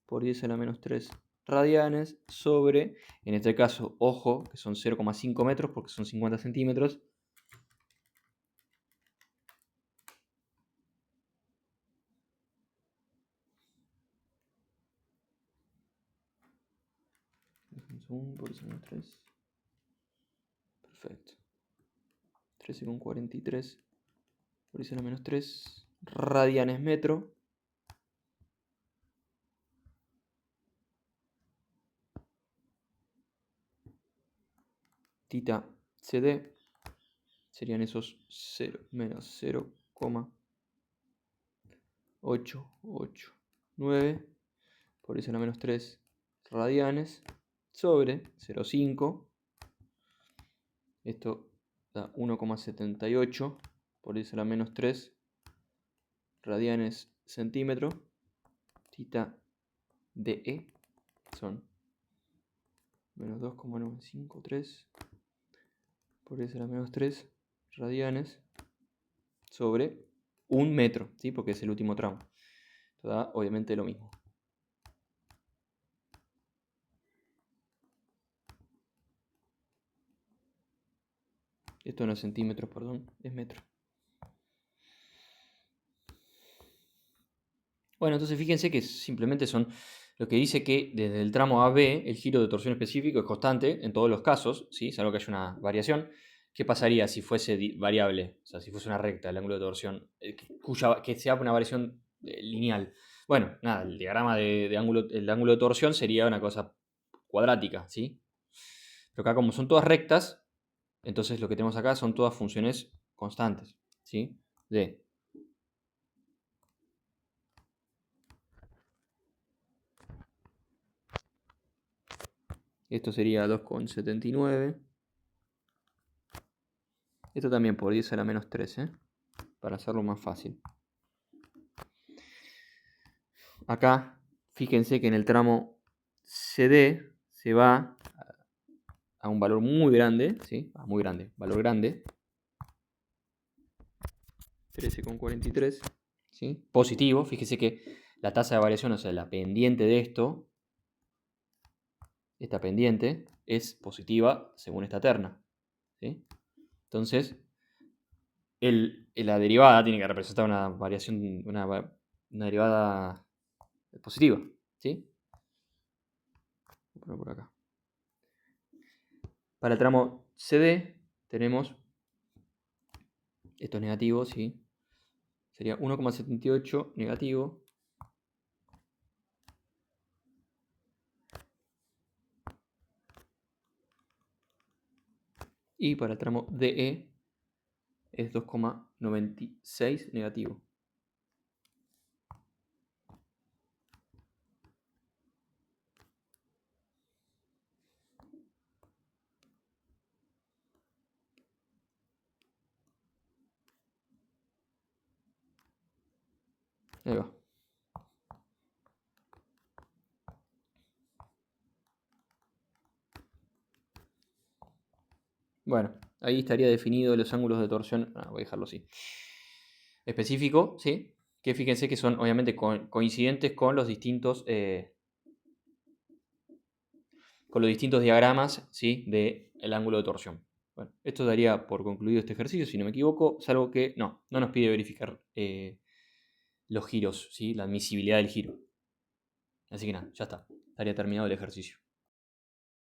por 10 a la menos 3 radianes sobre, en este caso, ojo, que son 0,5 metros porque son 50 centímetros. Por eso menos 3. Perfecto. 13,43 por eso menos 3 radianes metro. Tita CD serían esos 0 menos 0,889 por eso menos 3 radianes sobre 0,5. Esto da 1,78 por eso la menos 3 radianes centímetro. Tita DE son menos 2,953 por eso la menos 3 radianes sobre 1 metro, ¿sí? Porque es el último tramo. Esto da obviamente lo mismo. Esto no es centímetros, perdón, es metro. Bueno, entonces fíjense que simplemente son lo que dice que desde el tramo AB el giro de torsión específico es constante en todos los casos, ¿sí? Salvo que haya una variación. ¿Qué pasaría si fuese variable? O sea, si fuese una recta el ángulo de torsión, que sea una variación lineal. Bueno, nada, el diagrama el ángulo de torsión sería una cosa cuadrática, ¿sí? Pero acá como son todas rectas, entonces lo que tenemos acá son todas funciones constantes, ¿sí? De esto sería 2,79. Esto también por 10 a la menos 3, para hacerlo más fácil. Acá, fíjense que en el tramo CD se va a un valor muy grande, ¿sí? Muy grande, valor grande. 13,43, ¿sí? Positivo, fíjese que la tasa de variación, o sea, la pendiente de esto, esta pendiente, es positiva según esta terna, ¿sí? Entonces, la derivada tiene que representar una variación, una derivada positiva, ¿sí? Voy a poner por acá. Para el tramo CD tenemos, esto es negativo, ¿sí? Sería 1,78 negativo. Y para el tramo DE es 2,96 negativo. Ahí va. Bueno, ahí estaría definido los ángulos de torsión. Voy a dejarlo así. Específico, ¿sí? Que fíjense que son obviamente coincidentes con los distintos diagramas, ¿sí? Del ángulo de torsión. Bueno, esto daría por concluido este ejercicio, si no me equivoco, salvo que no nos pide verificar los giros, ¿sí? La admisibilidad del giro. Así que nada, ya está. Estaría terminado el ejercicio.